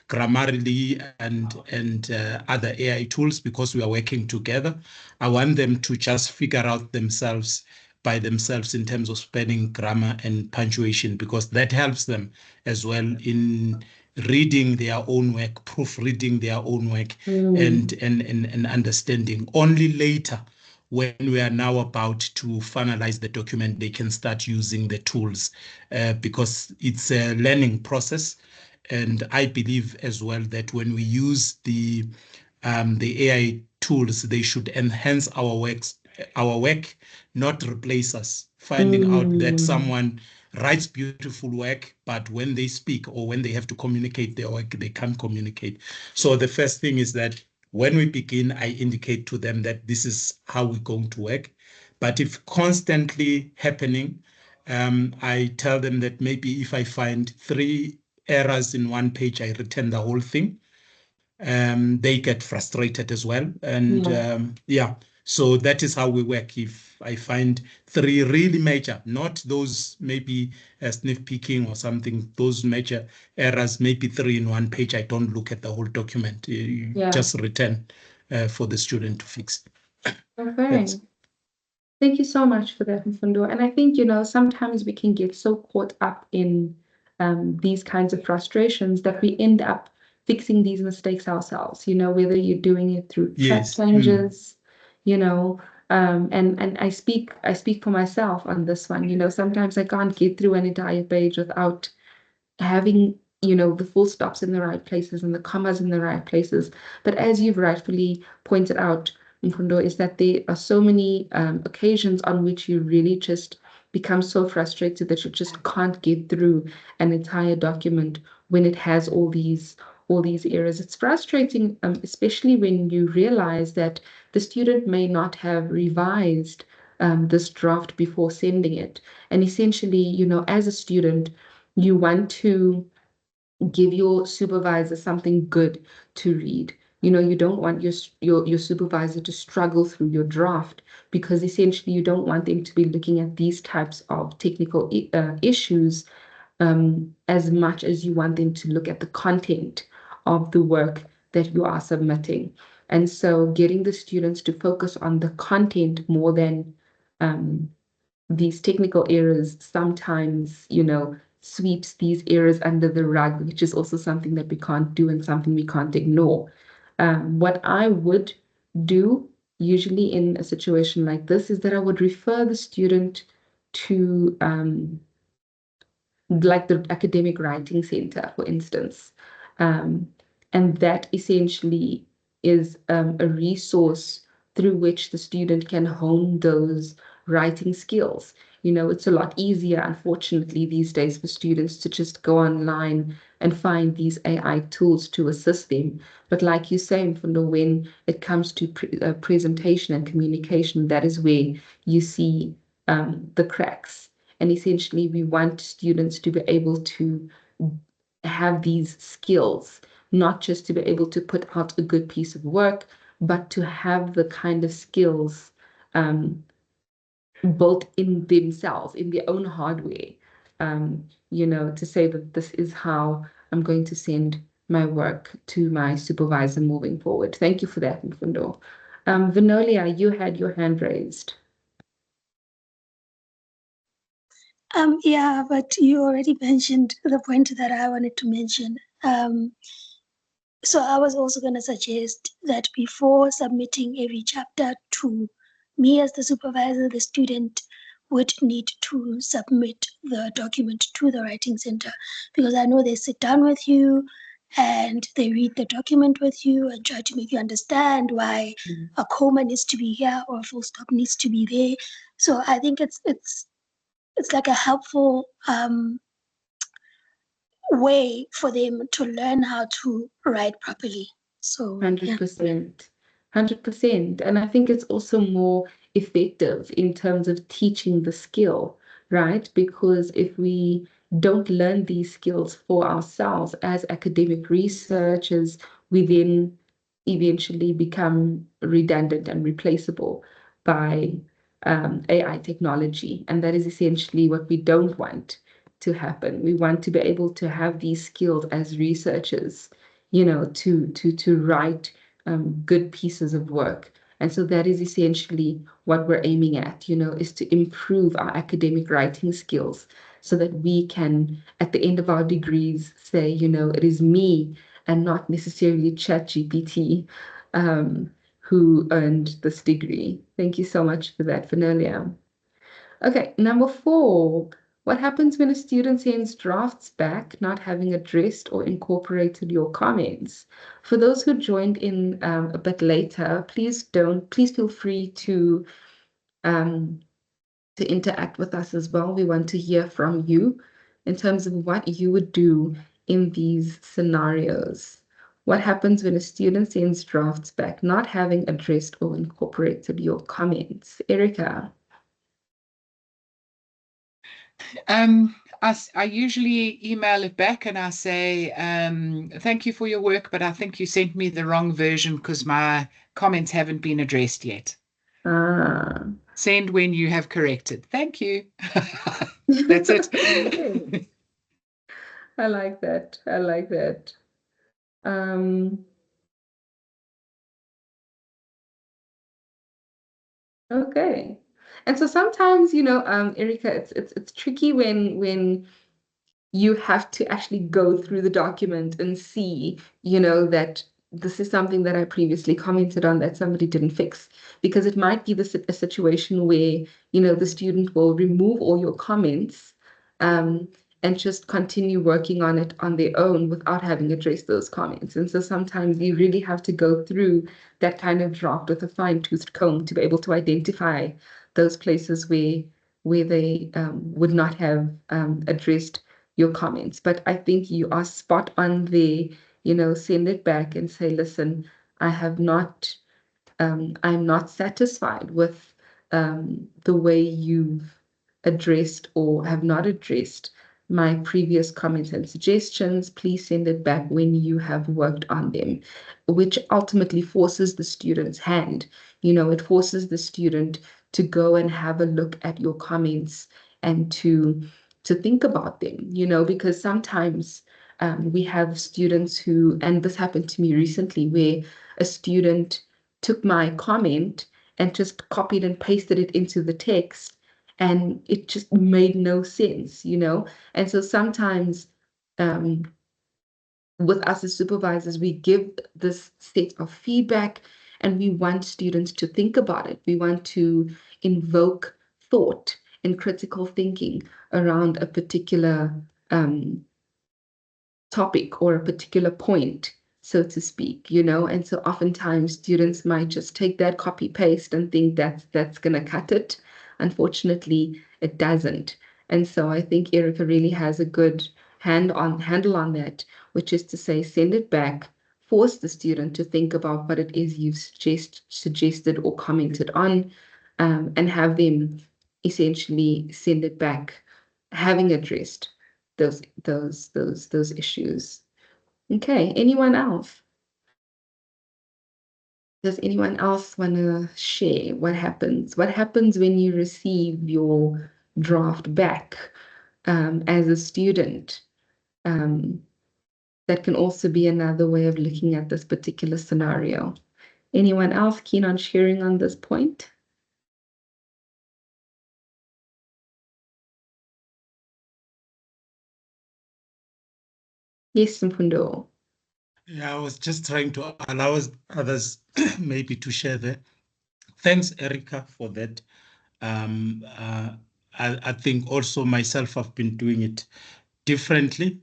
Grammarly and other AI tools, because we are working together. I want them to just figure out themselves by themselves in terms of spelling, grammar, and punctuation, because that helps them as well in reading their own work, proofreading their own work, and understanding. Only later, when we are now about to finalize the document, they can start using the tools, because it's a learning process. And I believe as well that when we use the AI tools, they should enhance our work, not replace us. Finding out that someone writes beautiful work, but when they speak or when they have to communicate their work, they can't communicate. So the first thing is that when we begin, I indicate to them that this is how we're going to work. But if constantly happening, I tell them that maybe if I find 3 errors in one page, I return the whole thing. They get frustrated as well. And so that is how we work. If I find 3 really major, not those maybe sniff peeking or something, those major errors, maybe 3 in one page, I don't look at the whole document. You just return for the student to fix. Okay. Thank you so much for that, Mfundo. And I think, sometimes we can get so caught up in these kinds of frustrations that we end up fixing these mistakes ourselves, whether you're doing it through track changes, and I speak for myself on this one. Sometimes I can't get through an entire page without having, the full stops in the right places and the commas in the right places. But as you've rightfully pointed out, Mfundo, is that there are so many occasions on which you really just become so frustrated that you just can't get through an entire document when it has all these errors. It's frustrating, especially when you realize that the student may not have revised this draft before sending it. And essentially, as a student, you want to give your supervisor something good to read. You don't want your supervisor to struggle through your draft, because essentially you don't want them to be looking at these types of technical issues as much as you want them to look at the content of the work that you are submitting. And so getting the students to focus on the content more than these technical errors sometimes, sweeps these errors under the rug, which is also something that we can't do and something we can't ignore. What I would do usually in a situation like this is that I would refer the student to like the academic writing center, for instance. And that essentially is a resource through which the student can hone those writing skills. It's a lot easier, unfortunately, these days for students to just go online and find these AI tools to assist them. But like you say, Mfundo, when it comes to presentation and communication, that is where you see the cracks. And essentially, we want students to be able to have these skills, not just to be able to put out a good piece of work, but to have the kind of skills built in themselves, in their own hardware, to say that this is how I'm going to send my work to my supervisor moving forward. Thank you for that, Mfundo. Vinolia, you had your hand raised. Yeah, but you already mentioned the point that I wanted to mention. So I was also going to suggest that before submitting every chapter to me as the supervisor, the student would need to submit the document to the writing center, because I know they sit down with you and they read the document with you and try to make you understand why a comma needs to be here or a full stop needs to be there. So I think it's like a helpful way for them to learn how to write properly. So 100%. 100%. And I think it's also more effective in terms of teaching the skill, right? Because if we don't learn these skills for ourselves as academic researchers, we then eventually become redundant and replaceable by AI technology. And that is essentially what we don't want to happen. We want to be able to have these skills as researchers, to write good pieces of work. And so that is essentially what we're aiming at, is to improve our academic writing skills so that we can, at the end of our degrees, say, it is me and not necessarily ChatGPT who earned this degree. Thank you so much for that, Vanolia. Okay, number 4. What happens when a student sends drafts back not having addressed or incorporated your comments? For those who joined in a bit later, please feel free to interact with us as well. We want to hear from you in terms of what you would do in these scenarios. What happens when a student sends drafts back not having addressed or incorporated your comments? Erica. I usually email it back and I say, thank you for your work, but I think you sent me the wrong version because my comments haven't been addressed yet. Send when you have corrected. Thank you. That's it. I like that. I like that. Okay. And so sometimes, Erica, it's tricky when you have to actually go through the document and see, that this is something that I previously commented on that somebody didn't fix. Because it might be a situation where, the student will remove all your comments and just continue working on it on their own without having addressed those comments. And so sometimes you really have to go through that kind of draft with a fine-toothed comb to be able to identify those places where they would not have addressed your comments. But I think you are spot on there, send it back and say, listen, I'm not satisfied with the way you've addressed or have not addressed my previous comments and suggestions. Please send it back when you have worked on them, which ultimately forces the student's hand. It forces the student to go and have a look at your comments and to think about them, because sometimes we have students who, and this happened to me recently, where a student took my comment and just copied and pasted it into the text, and it just made no sense. And so sometimes with us as supervisors, we give this set of feedback and we want students to think about it. We want to invoke thought and critical thinking around a particular topic or a particular point, so to speak, and so oftentimes students might just take that copy paste and think that's going to cut it. Unfortunately, it doesn't. And so I think Erica really has a good handle on that, which is to say, send it back, force the student to think about what it is you've suggested or commented on, and have them essentially send it back having addressed those issues. Okay, anyone else? Does anyone else want to share what happens? What happens when you receive your draft back as a student? That can also be another way of looking at this particular scenario. Anyone else keen on sharing on this point? Yes, Mfundo. Yeah, I was just trying to allow others maybe to share there. Thanks, Erica, for that. I think also myself, I've been doing it differently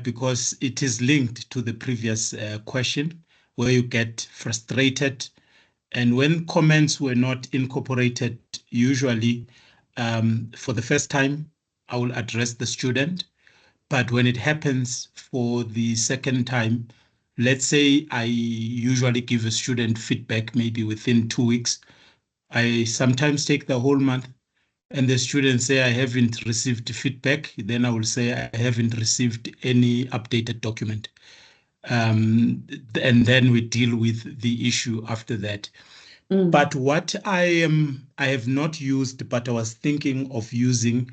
because it is linked to the previous question where you get frustrated. And when comments were not incorporated, usually for the first time, I will address the student. But when it happens for the second time, let's say I usually give a student feedback maybe within 2 weeks. I sometimes take the whole month and the students say I haven't received feedback. Then I will say I haven't received any updated document. And then we deal with the issue after that. But what I have not used, but I was thinking of using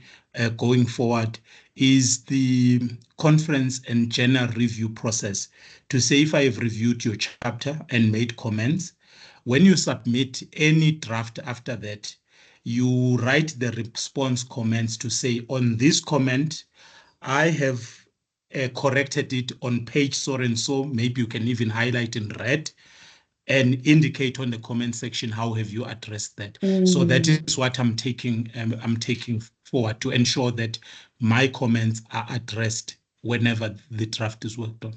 going forward, is the conference and journal review process. To say if I have reviewed your chapter and made comments, when you submit any draft after that, you write the response comments to say, on this comment, I have corrected it on page so and so. Maybe you can even highlight in red and indicate on the comment section how have you addressed that. So that is what I'm taking forward to ensure that my comments are addressed whenever the draft is worked on.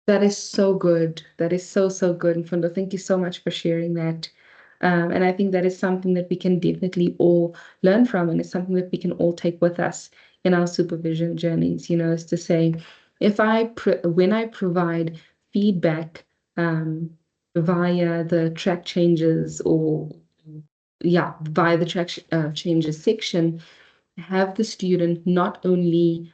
That is so good. That is so, so good. Mfundo, thank you so much for sharing that. And I think that is something that we can definitely all learn from, and it's something that we can all take with us in our supervision journeys, is to say, when I provide feedback via the track changes via the track changes section, have the student not only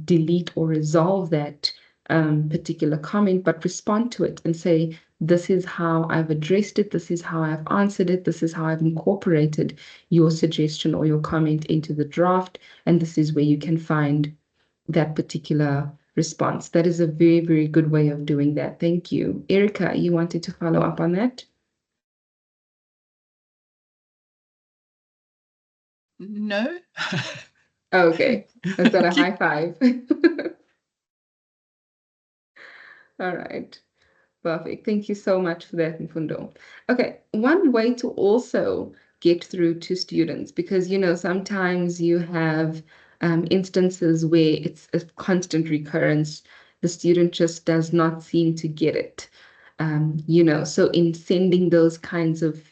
delete or resolve that particular comment, but respond to it and say, this is how I've addressed it, this is how I've answered it, this is how I've incorporated your suggestion or your comment into the draft, and this is where you can find that particular response. That is a very, very good way of doing that. Thank you. Erica, you wanted to follow up on that? No. Okay, is that a high five? All right. Perfect. Thank you so much for that, Mfundo. Okay, one way to also get through to students, because sometimes you have instances where it's a constant recurrence, the student just does not seem to get it. So in sending those kinds of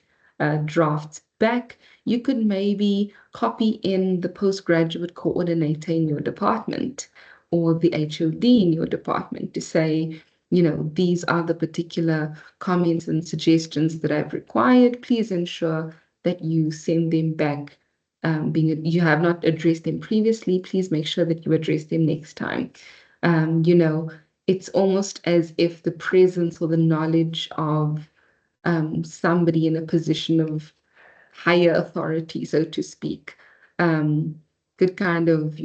drafts back, you could maybe copy in the postgraduate coordinator in your department or the HOD in your department to say, these are the particular comments and suggestions that I've required. Please ensure that you send them back you have not addressed them previously, please make sure that you address them next time. It's almost as if the presence or the knowledge of somebody in a position of higher authority, so to speak, could kind of,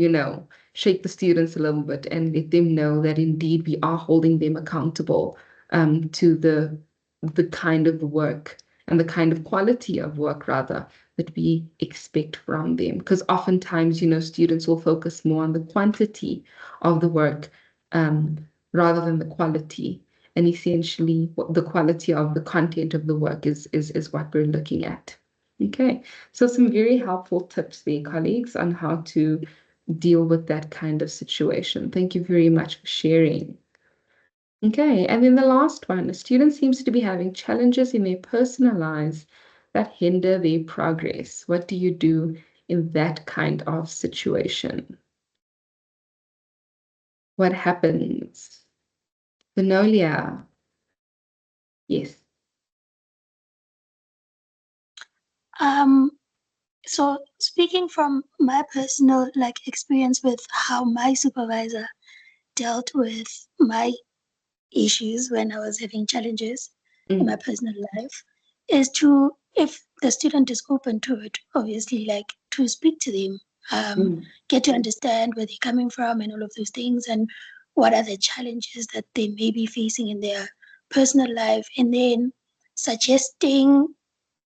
shake the students a little bit and let them know that indeed we are holding them accountable to the kind of work and the kind of quality of work, rather, that we expect from them. Because oftentimes, students will focus more on the quantity of the work rather than the quality. And essentially, the quality of the content of the work is what we're looking at. Okay, so some very helpful tips there, colleagues, on how to deal with that kind of situation. Thank you very much for sharing. Okay, and then the last one, a student seems to be having challenges in their personal lives that hinder their progress. What do you do in that kind of situation? What happens? Venolia. Yes. So speaking from my personal experience with how my supervisor dealt with my issues when I was having challenges in my personal life, is to, if the student is open to it, obviously, to speak to them, get to understand where they're coming from and all of those things, and what are the challenges that they may be facing in their personal life, and then suggesting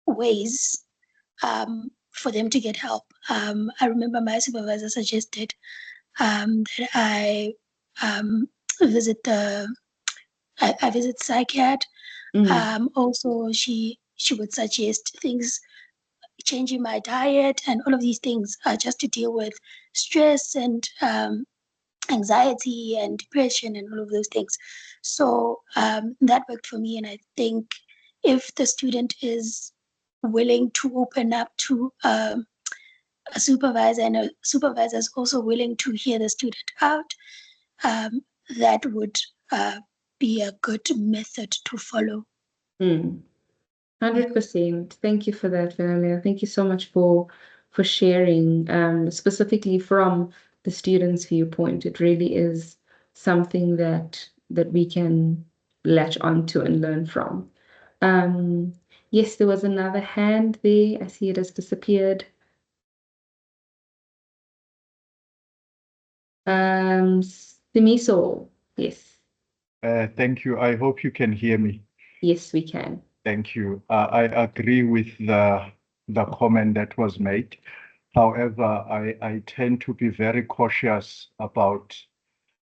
ways for them to get help. I remember my supervisor suggested that I visit I visit psychiat. Also, she would suggest things, changing my diet and all of these things, just to deal with stress and anxiety and depression and all of those things. So that worked for me, and I think if the student is willing to open up to a supervisor, and a supervisor is also willing to hear the student out, that would be a good method to follow. 100%. Thank you for that, Valeria. Thank you so much for sharing, specifically from the student's viewpoint. It really is something that we can latch onto and learn from. Yes, there was another hand there. I see it has disappeared. Simiso, yes. Thank you. I hope you can hear me. Yes, we can. Thank you. I agree with the comment that was made. However, I tend to be very cautious about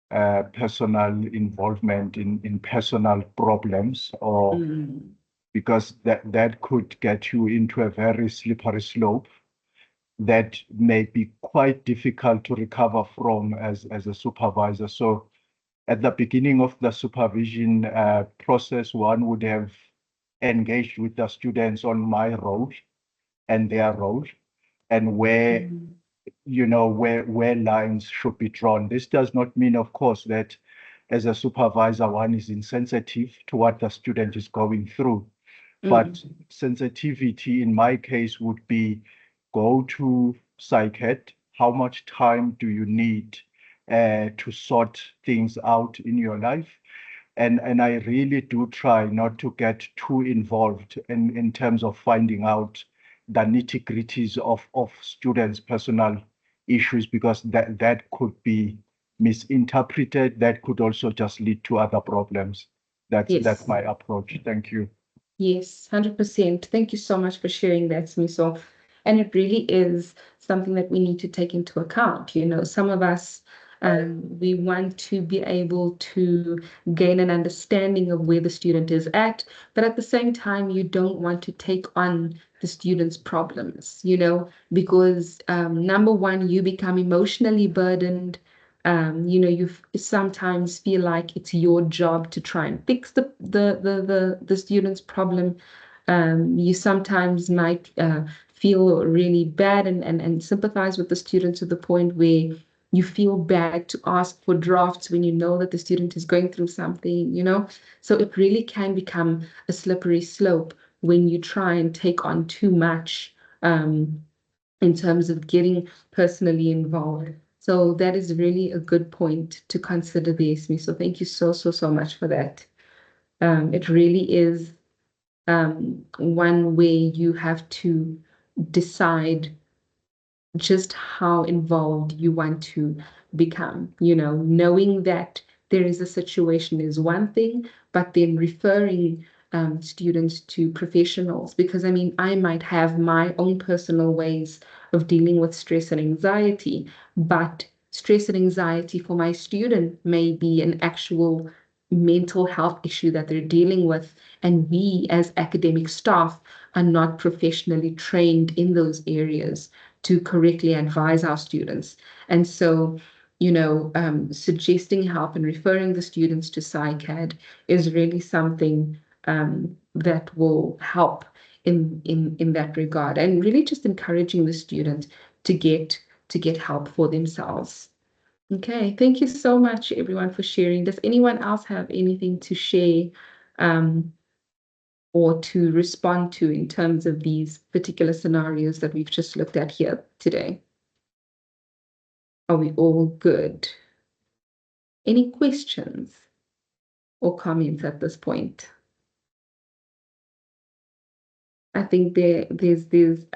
personal involvement in personal problems, or because that could get you into a very slippery slope that may be quite difficult to recover from as a supervisor. So at the beginning of the supervision process, one would have engaged with the students on my role and their role, and where where lines should be drawn. This does not mean, of course, that as a supervisor one is insensitive to what the student is going through, but sensitivity in my case would be, go to psychiat. How much time do you need to sort things out in your life? And I really do try not to get too involved in terms of finding out the nitty-gritties of students' personal issues, because that could be misinterpreted. That could also just lead to other problems. That's my approach. Thank you. Yes, 100%. Thank you so much for sharing that, Smiso. And it really is something that we need to take into account. Some of us, we want to be able to gain an understanding of where the student is at, but at the same time, you don't want to take on the student's problems, because number one, you become emotionally burdened. You sometimes feel like it's your job to try and fix the student's problem. You sometimes might feel really bad and sympathize with the student to the point where you feel bad to ask for drafts when you know that the student is going through something. So it really can become a slippery slope when you try and take on too much in terms of getting personally involved. So that is really a good point to consider there, Esme. So thank you so much for that. It really is one way you have to decide just how involved you want to become. Knowing that there is a situation is one thing, but then referring students to professionals, because I might have my own personal ways of dealing with stress and anxiety, but stress and anxiety for my student may be an actual mental health issue that they're dealing with, and we as academic staff are not professionally trained in those areas to correctly advise our students. And so, suggesting help and referring the students to PsyCAD is really something that will help in that regard, and really just encouraging the student to get help for themselves. Okay, thank you so much, everyone, for sharing. Does anyone else have anything to share or to respond to in terms of these particular scenarios that we've just looked at here today? Are we all good? Any questions or comments at this point? I think there's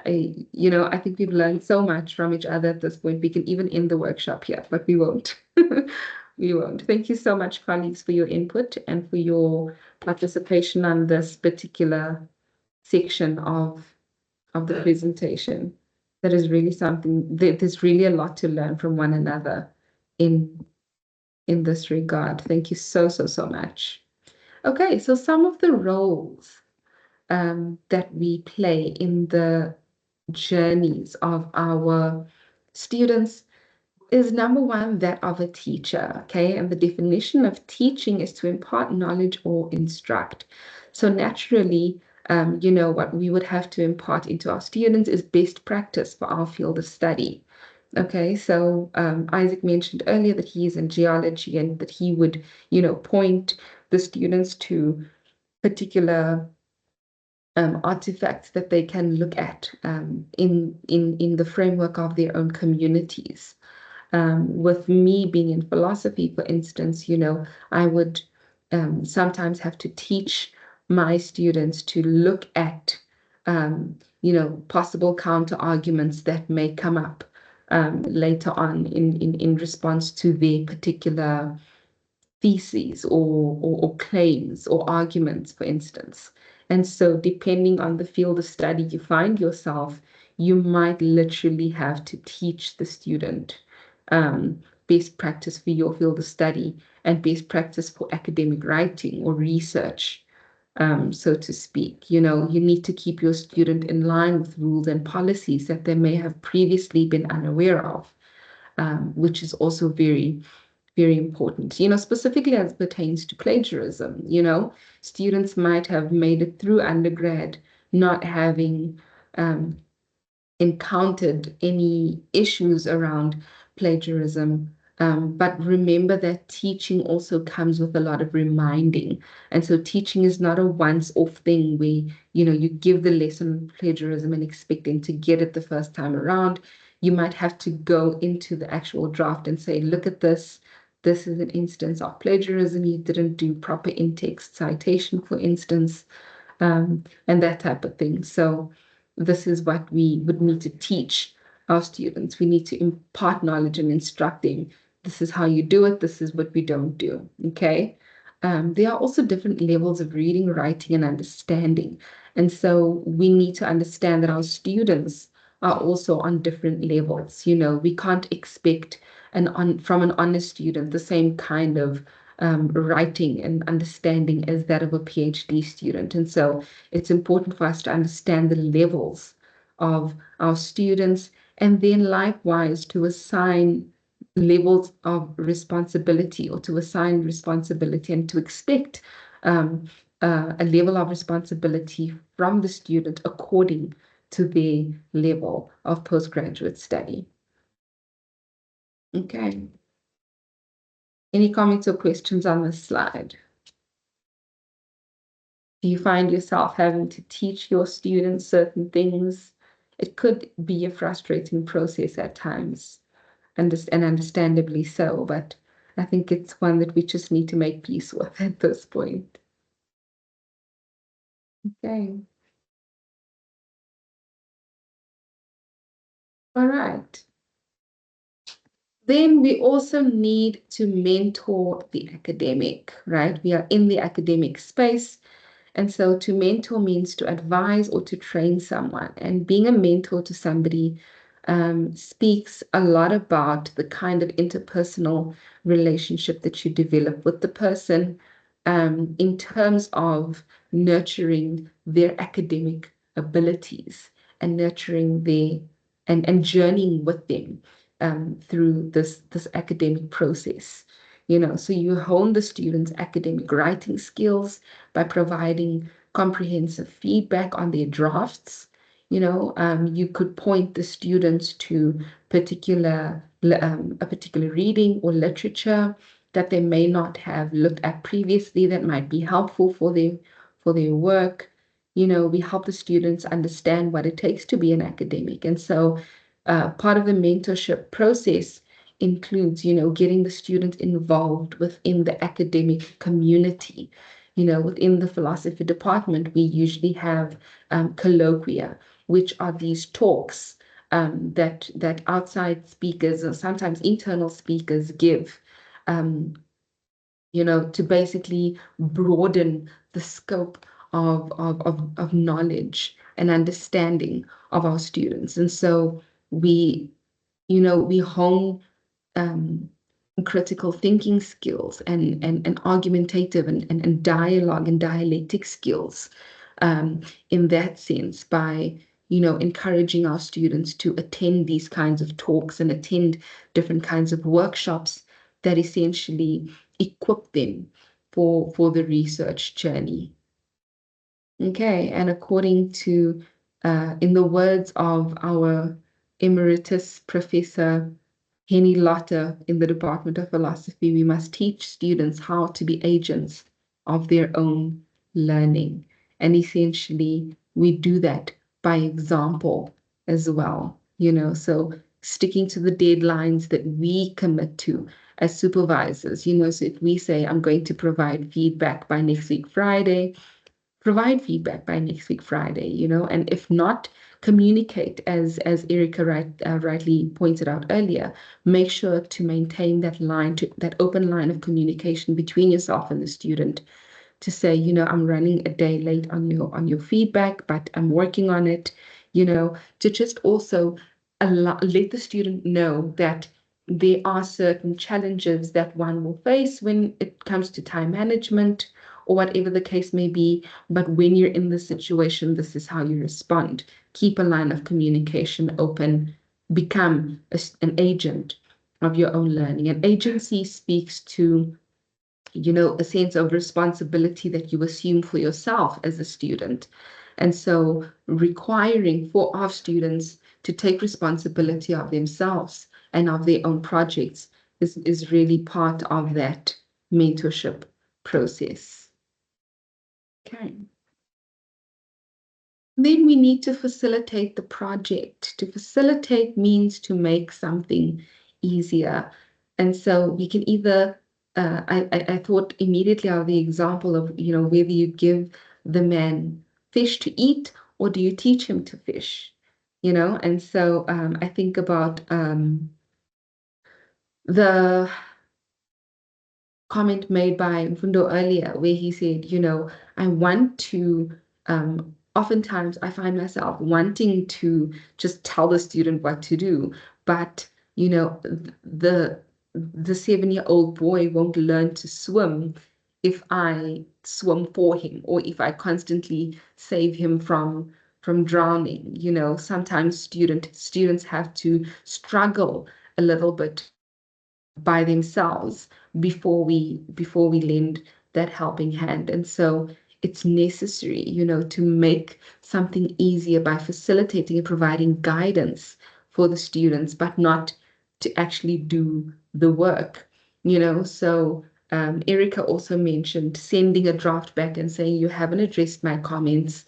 I think we've learned so much from each other at this point. We can even end the workshop here, but we won't. We won't. Thank you so much, colleagues, for your input and for your participation on this particular section of the presentation. That is really something, there's really a lot to learn from one another in this regard. Thank you so much. Okay, so some of the roles that we play in the journeys of our students is, number one, that of a teacher, okay? And the definition of teaching is to impart knowledge or instruct. So naturally, what we would have to impart into our students is best practice for our field of study. Okay, so Isaac mentioned earlier that he is in geology and that he would, point the students to particular artifacts that they can look at in the framework of their own communities. With me being in philosophy, for instance, I would sometimes have to teach my students to look at, possible counter arguments that may come up later on in response to their particular theses or claims or arguments, for instance. And so depending on the field of study you find yourself, you might literally have to teach the student best practice for your field of study and best practice for academic writing or research, so to speak. You need to keep your student in line with rules and policies that they may have previously been unaware of, which is also very, very important, specifically as pertains to plagiarism. Students might have made it through undergrad not having encountered any issues around plagiarism. But remember that teaching also comes with a lot of reminding. And so teaching is not a once-off thing where, you give the lesson plagiarism and expect them to get it the first time around. You might have to go into the actual draft and say, look at this. This is an instance of plagiarism. You didn't do proper in-text citation, for instance, and that type of thing. So this is what we would need to teach our students. We need to impart knowledge and instruct them. This is how you do it. This is what we don't do. Okay. There are also different levels of reading, writing, and understanding. And so we need to understand that our students are also on different levels. We can't expect from an honest student the same kind of writing and understanding as that of a PhD student. And so it's important for us to understand the levels of our students, and then likewise to assign levels of responsibility, or to assign responsibility and to expect a level of responsibility from the student according to their level of postgraduate study. Okay. Any comments or questions on this slide? Do you find yourself having to teach your students certain things it could be a frustrating process at times, and understandably so, but I think it's one that we just need to make peace with at this point. Okay. All right. Then we also need to mentor the academic, right? We are in the academic space. And so to mentor means to advise or to train someone. And being a mentor to somebody speaks a lot about the kind of interpersonal relationship that you develop with the person in terms of nurturing their academic abilities and nurturing their and journeying with them through this academic process. So you hone the students' academic writing skills by providing comprehensive feedback on their drafts. You could point the students to a particular reading or literature that they may not have looked at previously that might be helpful for their work. We help the students understand what it takes to be an academic. And so part of the mentorship process includes, getting the student involved within the academic community. Within the philosophy department, we usually have colloquia, which are these talks that outside speakers or sometimes internal speakers give, to basically broaden the scope of knowledge and understanding of our students. And so we hone critical thinking skills and argumentative and dialogue and dialectic skills in that sense by encouraging our students to attend these kinds of talks and attend different kinds of workshops that essentially equip them for the research journey. Okay, and according to, in the words of our emeritus professor Henny Lotter in the Department of Philosophy, we must teach students how to be agents of their own learning. And essentially, we do that by example as well, so sticking to the deadlines that we commit to as supervisors, so if we say, I'm going to provide feedback by next week Friday, provide feedback by next week Friday, and if not, communicate as Erica rightly pointed out earlier. Make sure to maintain that open line of communication between yourself and the student to say, I'm running a day late on your feedback, but I'm working on it, to just also let the student know that there are certain challenges that one will face when it comes to time management or whatever the case may be. But when you're in this situation, this is how you respond. Keep a line of communication open, become an agent of your own learning. And agency speaks to a sense of responsibility that you assume for yourself as a student. And so requiring for our students to take responsibility of themselves and of their own projects is really part of that mentorship process. Okay. Then we need to facilitate the project. To facilitate means to make something easier. And so we can either, I thought immediately of the example of, whether you give the man fish to eat or do you teach him to fish, and so I think about the comment made by Mfundo earlier, where he said, I want to, oftentimes I find myself wanting to just tell the student what to do, but, the 7-year-old boy won't learn to swim if I swim for him or if I constantly save him from drowning. Sometimes students have to struggle a little bit by themselves before we lend that helping hand. And so it's necessary, to make something easier by facilitating and providing guidance for the students, but not to actually do the work. So Erica also mentioned sending a draft back and saying, you haven't addressed my comments,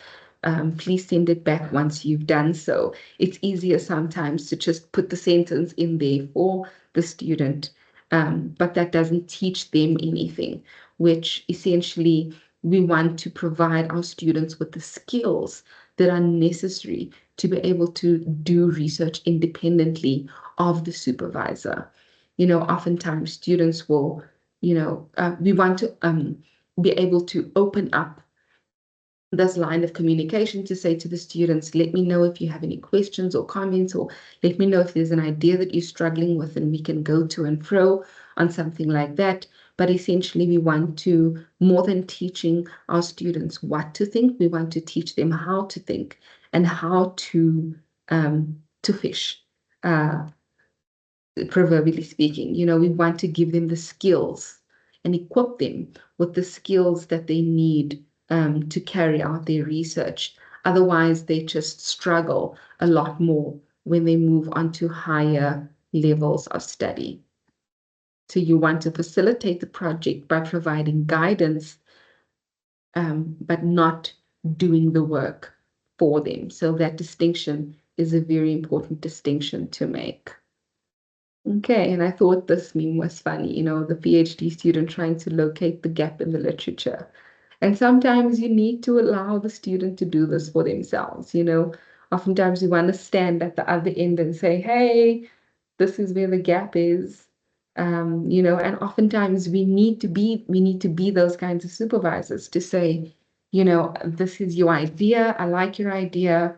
Please send it back once you've done so. It's easier sometimes to just put the sentence in there for the student, but that doesn't teach them anything, which essentially we want to provide our students with the skills that are necessary to be able to do research independently of the supervisor. Oftentimes students will, we want to be able to open up this line of communication to say to the students, let me know if you have any questions or comments, or let me know if there's an idea that you're struggling with, and we can go to and fro on something like that. But essentially, we want to, more than teaching our students what to think, we want to teach them how to think and how to fish. Proverbially speaking, we want to give them the skills and equip them with the skills that they need to carry out their research. Otherwise, they just struggle a lot more when they move on to higher levels of study. So you want to facilitate the project by providing guidance, but not doing the work for them. So that distinction is a very important distinction to make. Okay, and I thought this meme was funny, the PhD student trying to locate the gap in the literature. And sometimes you need to allow the student to do this for themselves. Oftentimes you want to stand at the other end and say, hey, this is where the gap is. And oftentimes we need to be those kinds of supervisors to say, this is your idea, I like your idea.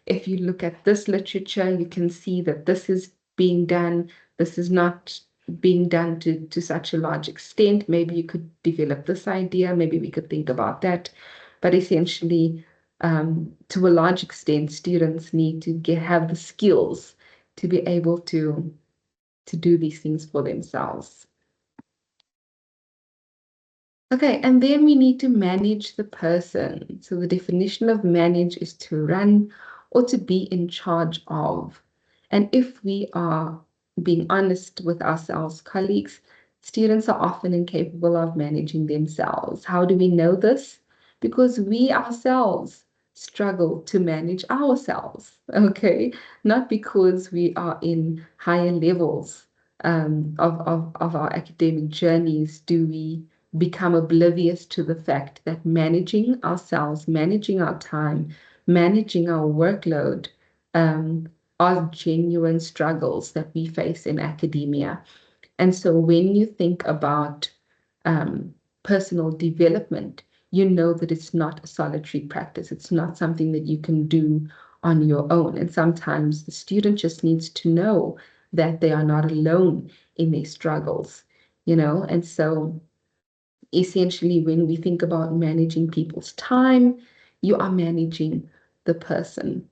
If you look at this literature, you can see that this is being done. This is not being done to such a large extent. Maybe you could develop this idea. Maybe we could think about that. But essentially, to a large extent, students need to have the skills to be able to do these things for themselves. Okay, and then we need to manage the person. So the definition of manage is to run or to be in charge of. And if we are being honest with ourselves, colleagues, students are often incapable of managing themselves. How do we know this? Because we ourselves struggle to manage ourselves, okay? Not because we are in higher levels of our academic journeys do we become oblivious to the fact that managing ourselves, managing our time, managing our workload are genuine struggles that we face in academia. And so when you think about personal development, you know that it's not a solitary practice. It's not something that you can do on your own. And sometimes the student just needs to know that they are not alone in their struggles, and so essentially, when we think about managing people's time, you are managing the person.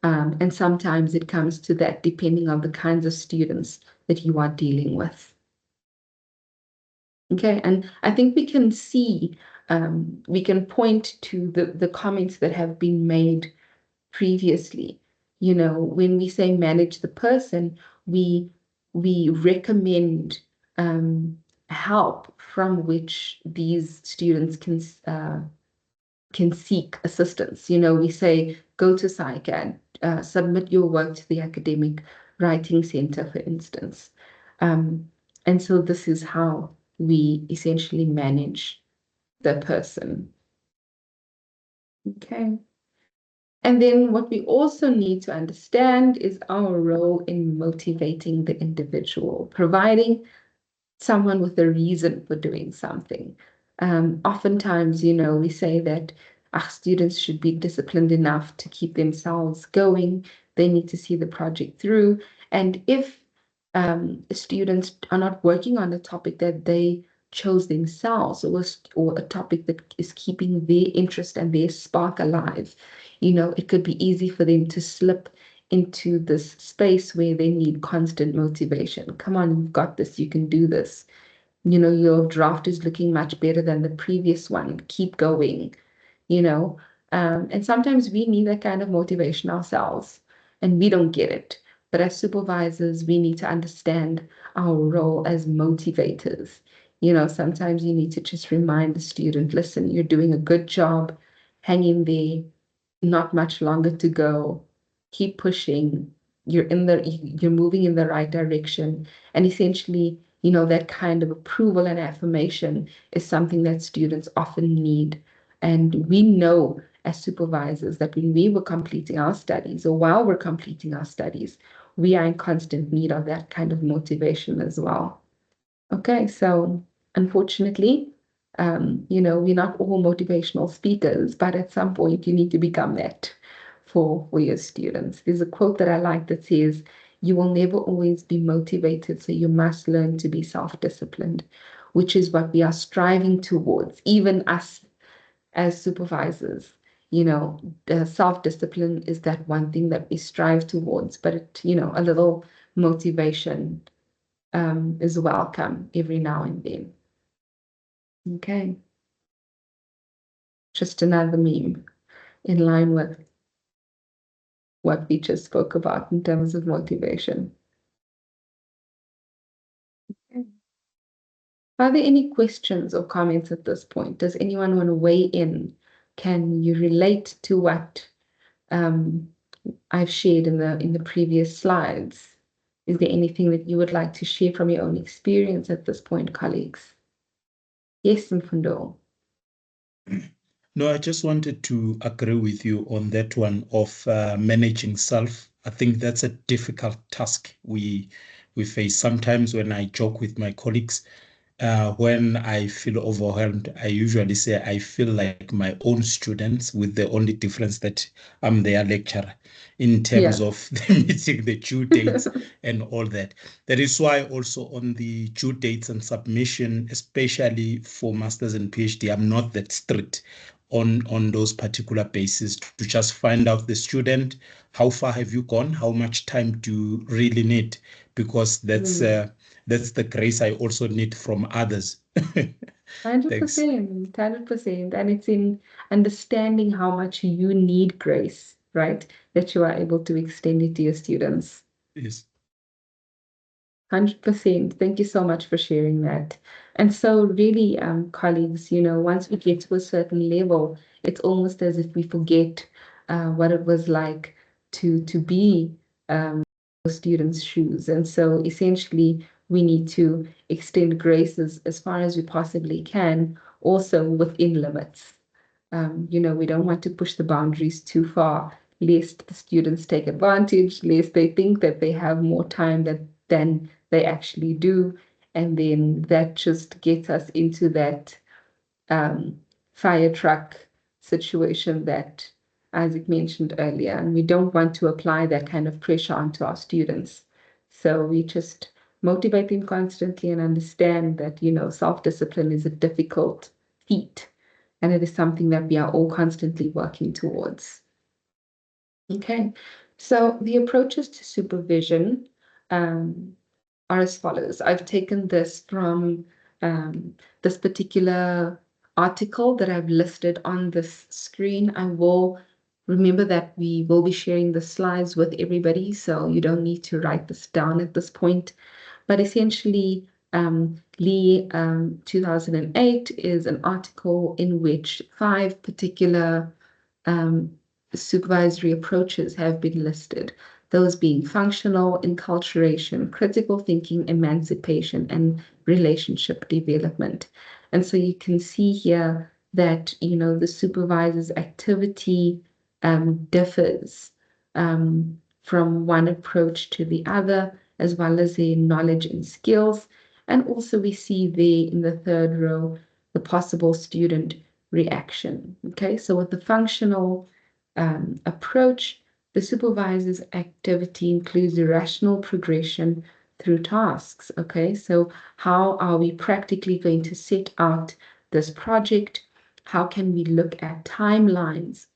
And sometimes it comes to that depending on the kinds of students that you are dealing with. Okay, and I think we can see, we can point to the comments that have been made previously. When we say manage the person, we recommend help from which these students can seek assistance. We say go to PsyCAD, submit your work to the Academic Writing Center, for instance. And so this is how we essentially manage the person. Okay. And then what we also need to understand is our role in motivating the individual, providing someone with a reason for doing something. Oftentimes, we say that our students should be disciplined enough to keep themselves going. They need to see the project through. And if students are not working on a topic that they chose themselves, or a topic that is keeping their interest and their spark alive, it could be easy for them to slip into this space where they need constant motivation. Come on, you've got this, you can do this. Your draft is looking much better than the previous one. Keep going, and sometimes we need that kind of motivation ourselves, and we don't get it. But as supervisors, we need to understand our role as motivators. Sometimes you need to just remind the student, listen, you're doing a good job. hang in there, not much longer to go, keep pushing, you're moving in the right direction. And essentially, that kind of approval and affirmation is something that students often need. And we know as supervisors that when we were completing our studies, or while we're completing our studies, we are in constant need of that kind of motivation as well. Okay, so unfortunately, we're not all motivational speakers, but at some point you need to become that for your students. There's a quote that I like that says, "You will never always be motivated, so you must learn to be self-disciplined," which is what we are striving towards, even us as supervisors. The self-discipline is that one thing that we strive towards, but a little motivation is welcome every now and then. Okay. Just another meme in line with what we just spoke about in terms of motivation. Okay. Are there any questions or comments at this point? Does anyone want to weigh in? Can you relate to what I've shared in the previous slides? Is there anything that you would like to share from your own experience at this point, colleagues? Yes, Mfundo. No, I just wanted to agree with you on that one of managing self. I think that's a difficult task we face. Sometimes when I joke with my colleagues, when I feel overwhelmed, I usually say I feel like my own students, with the only difference that I'm their lecturer in terms of meeting the due dates and all that. That is why also on the due dates and submission, especially for masters and PhD, I'm not that strict on those particular bases, to just find out the student, how far have you gone, how much time do you really need, because that's the grace I also need from others. 100%, 100%. And it's in understanding how much you need grace, right? That you are able to extend it to your students. Yes. 100%. Thank you so much for sharing that. And so really, colleagues, once we get to a certain level, it's almost as if we forget what it was like to be students' shoes. And so essentially, we need to extend grace as far as we possibly can, also within limits. We don't want to push the boundaries too far, lest the students take advantage, lest they think that they have more time than they actually do. And then that just gets us into that fire truck situation that Isaac mentioned earlier. And we don't want to apply that kind of pressure onto our students. So we just motivate them constantly and understand that, self-discipline is a difficult feat. And it is something that we are all constantly working towards. Okay, so the approaches to supervision are as follows. I've taken this from this particular article that I've listed on this screen. I will remember that we will be sharing the slides with everybody, so you don't need to write this down at this point. But essentially, Lee 2008 is an article in which 5 particular supervisory approaches have been listed, those being functional, enculturation, critical thinking, emancipation, and relationship development. And so you can see here that, the supervisor's activity differs from one approach to the other, as well as their knowledge and skills. And also we see there in the third row, the possible student reaction. Okay, so with the functional approach, the supervisor's activity includes a rational progression through tasks. Okay, so how are we practically going to set out this project? How can we look at timelines,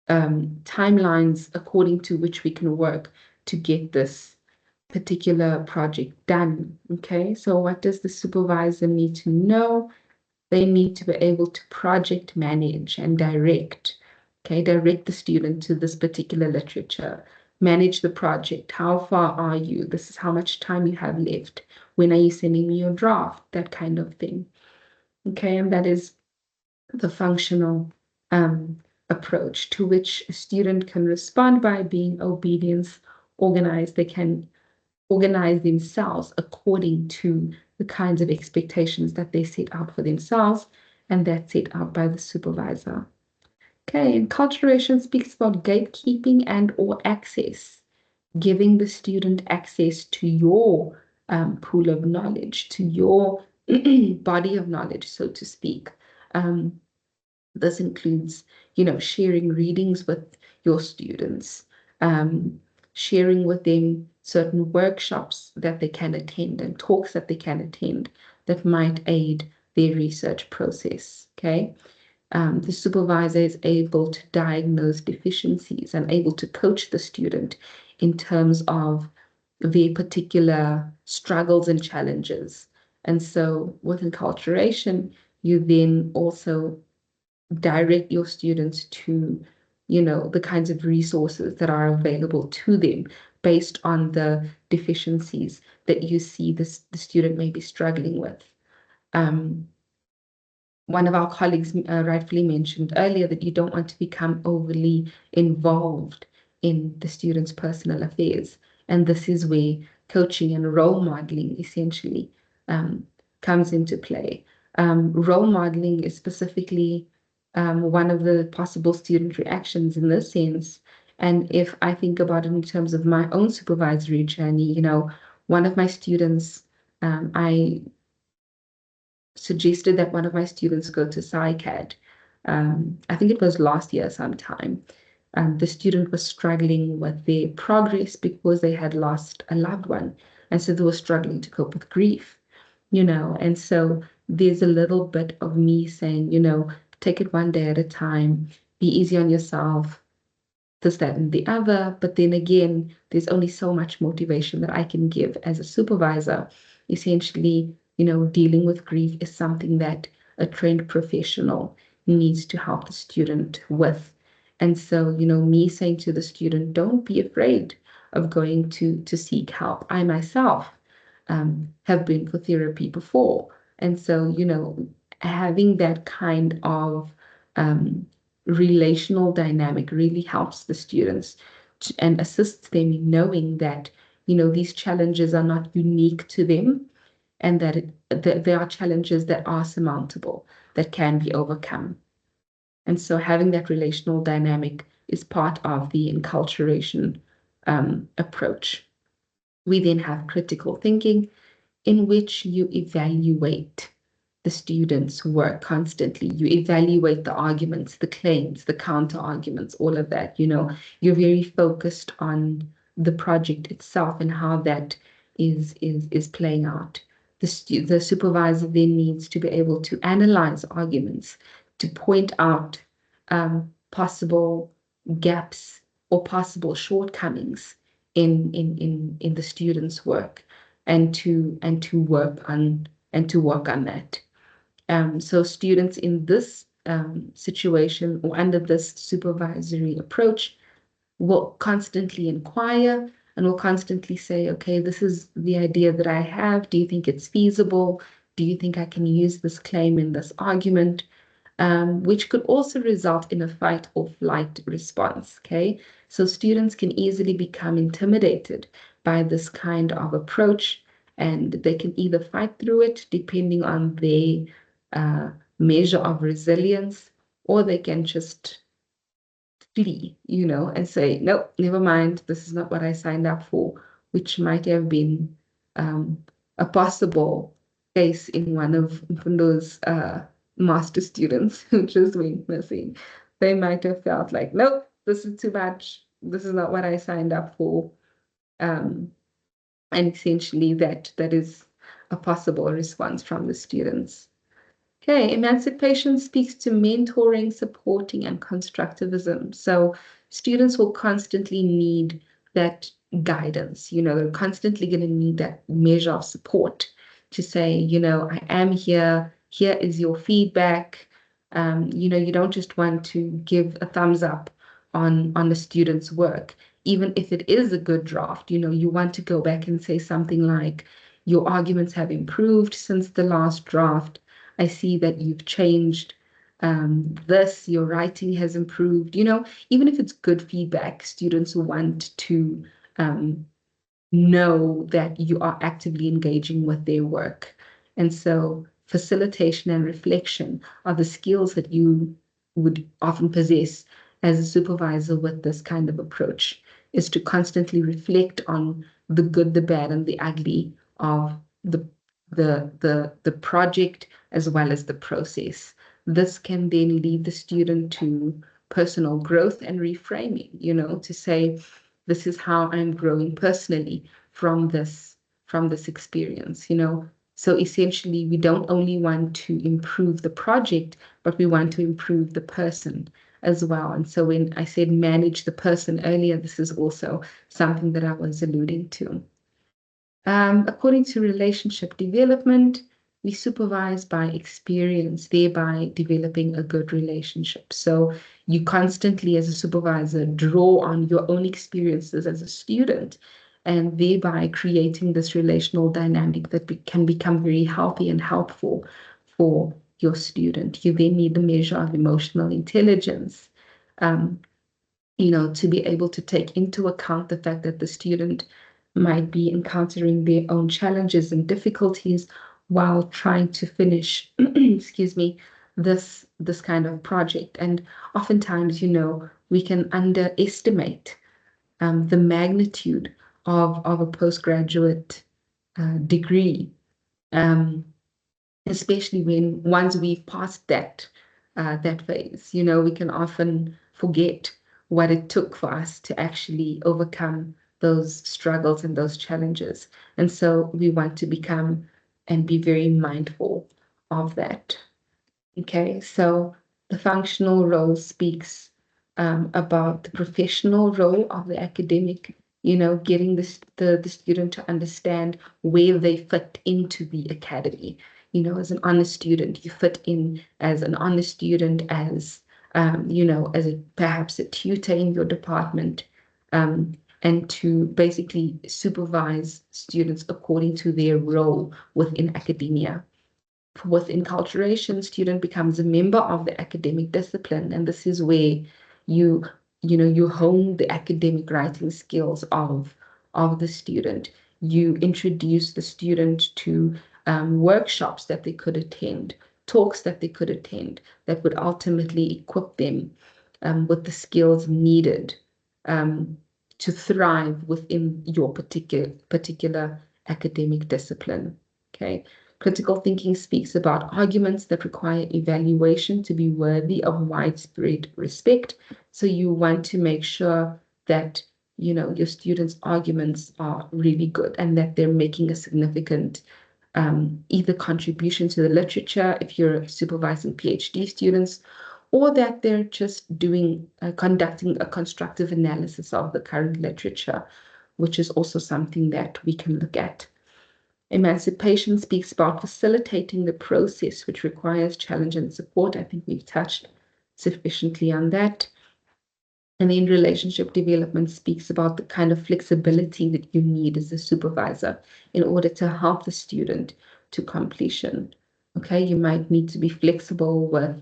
timelines according to which we can work to get this particular project done? Okay, so what does the supervisor need to know? They need to be able to project manage and direct. Okay, direct the student to this particular literature, manage the project. How far are you? This is how much time you have left. When are you sending me your draft? That kind of thing. Okay, and that is the functional approach to which a student can respond by being obedient, organized. They can organize themselves according to the kinds of expectations that they set out for themselves and that's set out by the supervisor. Okay, enculturation speaks about gatekeeping and or access, giving the student access to your pool of knowledge, to your body of knowledge, so to speak. This includes, sharing readings with your students, sharing with them certain workshops that they can attend and talks that they can attend that might aid their research process, okay? The supervisor is able to diagnose deficiencies and able to coach the student in terms of their particular struggles and challenges. And so with enculturation, you then also direct your students to, the kinds of resources that are available to them based on the deficiencies that you see the student may be struggling with. One of our colleagues rightfully mentioned earlier that you don't want to become overly involved in the student's personal affairs. And this is where coaching and role modeling essentially comes into play. Role modeling is specifically one of the possible student reactions in this sense. And if I think about it in terms of my own supervisory journey, one of my students, I suggested that one of my students go to PsyCAD. I think it was last year sometime. The student was struggling with their progress because they had lost a loved one. And so they were struggling to cope with grief, And so there's a little bit of me saying, take it one day at a time, be easy on yourself, this, that, and the other. But then again, there's only so much motivation that I can give as a supervisor. Essentially, dealing with grief is something that a trained professional needs to help the student with. And so, me saying to the student, don't be afraid of going to seek help. I myself have been for therapy before. And so, having that kind of relational dynamic really helps the students and assists them in knowing that, these challenges are not unique to them and that there are challenges that are surmountable, that can be overcome. And so having that relational dynamic is part of the enculturation approach. We then have critical thinking, in which you evaluate the students' work constantly. You evaluate the arguments, the claims, the counter arguments, all of that. You're very focused on the project itself and how that is playing out. The supervisor then needs to be able to analyze arguments, to point out possible gaps or possible shortcomings in the student's work and to work on that. So students in this situation or under this supervisory approach will constantly inquire and will constantly say, okay, this is the idea that I have. Do you think it's feasible? Do you think I can use this claim in this argument? Which could also result in a fight or flight response, okay? So students can easily become intimidated by this kind of approach, and they can either fight through it depending on their measure of resilience, or they can just flee, and say, nope, never mind, this is not what I signed up for, which might have been a possible case in one of those master students who just went missing. They might have felt like, nope, this is too much. This is not what I signed up for. And essentially that is a possible response from the students. Okay, emancipation speaks to mentoring, supporting, and constructivism. So students will constantly need that guidance. They're constantly going to need that measure of support to say, I am here. Here is your feedback. You don't just want to give a thumbs up on the student's work. Even if it is a good draft, you want to go back and say something like, your arguments have improved since the last draft. I see that you've changed this, your writing has improved. Even if it's good feedback, students want to know that you are actively engaging with their work. And so facilitation and reflection are the skills that you would often possess as a supervisor with this kind of approach, is to constantly reflect on the good, the bad, and the ugly of the project as well as the process. This can then lead the student to personal growth and reframing, to say, this is how I'm growing personally from this experience. So essentially, we don't only want to improve the project, but we want to improve the person as well. And so when I said manage the person earlier, this is also something that I was alluding to. According to relationship development, we supervise by experience, thereby developing a good relationship. So you constantly, as a supervisor, draw on your own experiences as a student, and thereby creating this relational dynamic that can become very healthy and helpful for your student. You then need the measure of emotional intelligence. To be able to take into account the fact that the student might be encountering their own challenges and difficulties while trying to finish, excuse me, this kind of project. And oftentimes, we can underestimate the magnitude of a postgraduate degree. Especially when once we've passed that phase, we can often forget what it took for us to actually overcome those struggles and those challenges. And so we want to become and be very mindful of that. Okay, so the functional role speaks about the professional role of the academic, getting the student to understand where they fit into the academy. As an honest student, you fit in as an honest student, as perhaps a tutor in your department, and to basically supervise students according to their role within academia. With enculturation, student becomes a member of the academic discipline, and this is where you hone the academic writing skills of the student. You introduce the student to workshops that they could attend, talks that they could attend, that would ultimately equip them with the skills needed to thrive within your particular academic discipline. Okay. Critical thinking speaks about arguments that require evaluation to be worthy of widespread respect. So you want to make sure that your students' arguments are really good and that they're making a significant either contribution to the literature if you're supervising PhD students, or that they're just conducting a constructive analysis of the current literature, which is also something that we can look at. Emancipation speaks about facilitating the process, which requires challenge and support. I think we've touched sufficiently on that. And then relationship development speaks about the kind of flexibility that you need as a supervisor in order to help the student to completion. Okay, you might need to be flexible with,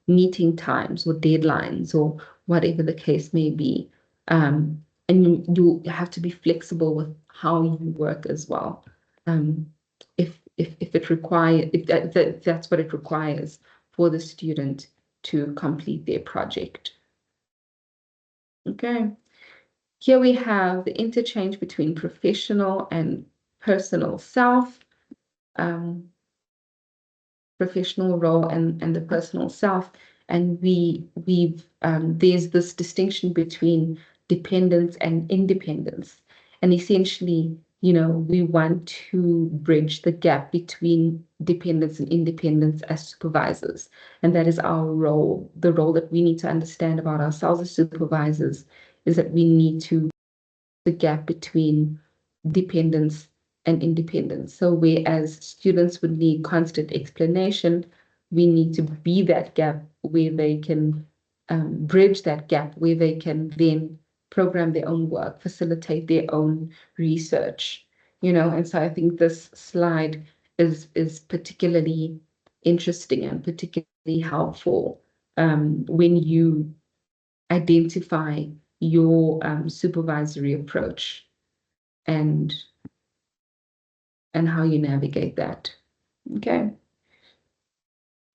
meeting times or deadlines or whatever the case may be. And you have to be flexible with how you work as well. If that's what it requires for the student to complete their project. Okay. Here we have the interchange between professional and personal self. Professional role and the personal self, and there's this distinction between dependence and independence, and essentially we want to bridge the gap between dependence and independence as supervisors, and that is our role. The role that we need to understand about ourselves as supervisors is that we need to the gap between dependence and independence. So whereas students would need constant explanation, we need to be that gap where they can bridge that gap, where they can then program their own work, facilitate their own research, and so I think this slide is particularly interesting and particularly helpful when you identify your supervisory approach and how you navigate that. Okay.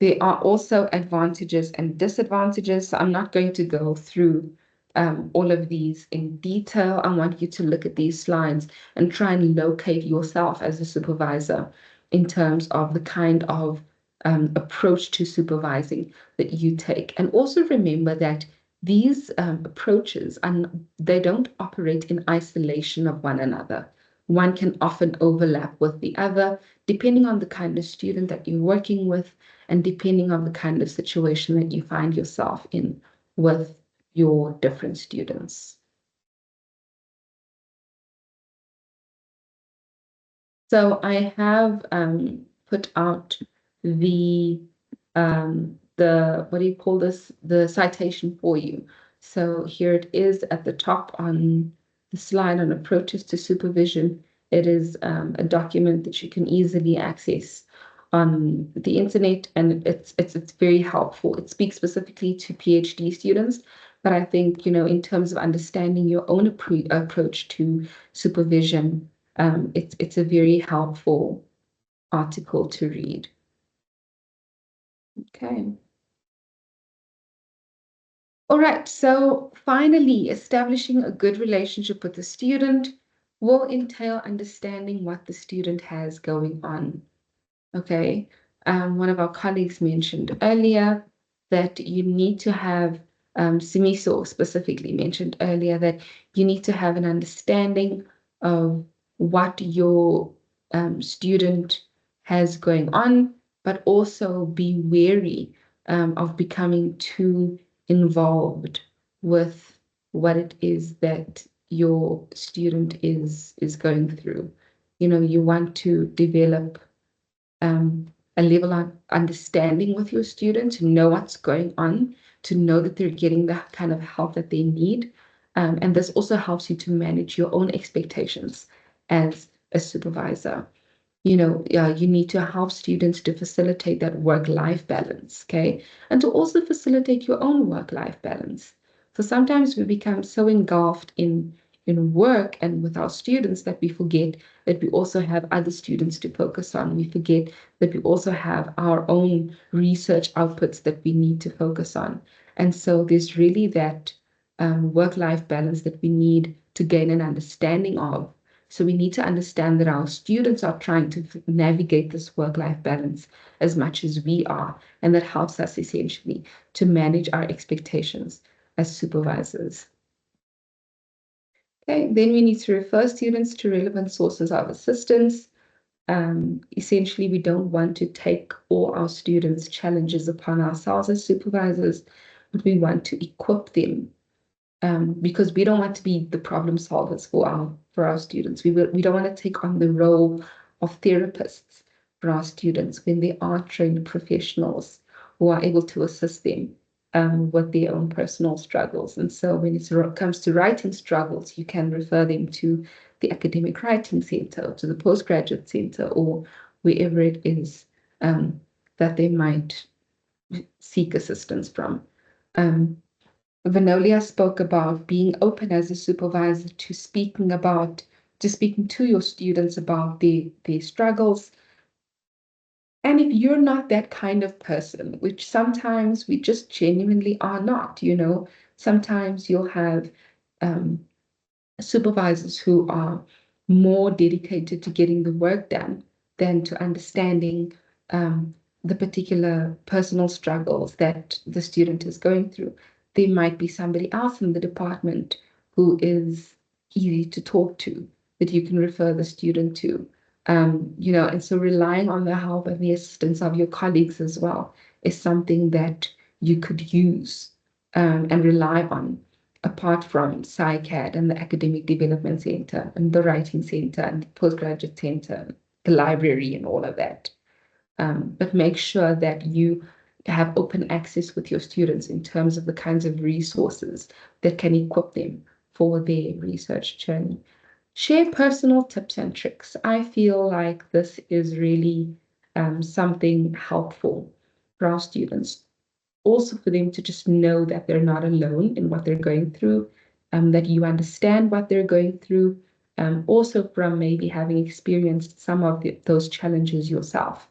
There are also advantages and disadvantages. So I'm not going to go through all of these in detail. I want you to look at these slides and try and locate yourself as a supervisor in terms of the kind of approach to supervising that you take. And also remember that these approaches, they don't operate in isolation of one another. One can often overlap with the other, depending on the kind of student that you're working with, and depending on the kind of situation that you find yourself in with your different students. So I have put out the what do you call this? The citation for you. So here it is at the top on the slide on approaches to supervision. It is a document that you can easily access on the internet, and it's very helpful. It speaks specifically to PhD students, but I think, you know, in terms of understanding your own approach to supervision, it's a very helpful article to read. Okay. All right, so finally, establishing a good relationship with the student will entail understanding what the student has going on. Okay, one of our colleagues mentioned earlier that you need to have, Simiso specifically mentioned earlier that you need to have an understanding of what your student has going on, but also be wary of becoming too involved with what it is that your student is going through. You know, you want to develop a level of understanding with your student, to know what's going on, to know that they're getting the kind of help that they need. And this also helps you to manage your own expectations as a supervisor. You know, you need to help students to facilitate that work-life balance, okay? And to also facilitate your own work-life balance. So sometimes we become so engulfed in work and with our students that we forget that we also have other students to focus on. We forget that we also have our own research outputs that we need to focus on. And so there's really that work-life balance that we need to gain an understanding of. So we need to understand that our students are trying to navigate this work-life balance as much as we are, and that helps us essentially to manage our expectations as supervisors. Okay, then we need to refer students to relevant sources of assistance. Essentially, we don't want to take all our students' challenges upon ourselves as supervisors, but we want to equip them because we don't want to be the problem solvers for our students. We don't want to take on the role of therapists for our students when they are trained professionals who are able to assist them with their own personal struggles. And so when it comes to writing struggles, you can refer them to the Academic Writing Center, to the Postgraduate Center, or wherever it is that they might seek assistance from. Vanolia spoke about being open as a supervisor to speaking to your students about their struggles. And if you're not that kind of person, which sometimes we just genuinely are not, you know, sometimes you'll have supervisors who are more dedicated to getting the work done than to understanding the particular personal struggles that the student is going through. There might be somebody else in the department who is easy to talk to, that you can refer the student to. You know, and so relying on the help and the assistance of your colleagues as well is something that you could use and rely on, apart from SciCAD and the Academic Development Center and the Writing Center and the Postgraduate Center, the library and all of that. But make sure that you have open access with your students in terms of the kinds of resources that can equip them for their research journey. Share personal tips and tricks. I feel like this is really something helpful for our students. Also for them to just know that they're not alone in what they're going through, that you understand what they're going through, also from maybe having experienced some of those challenges yourself.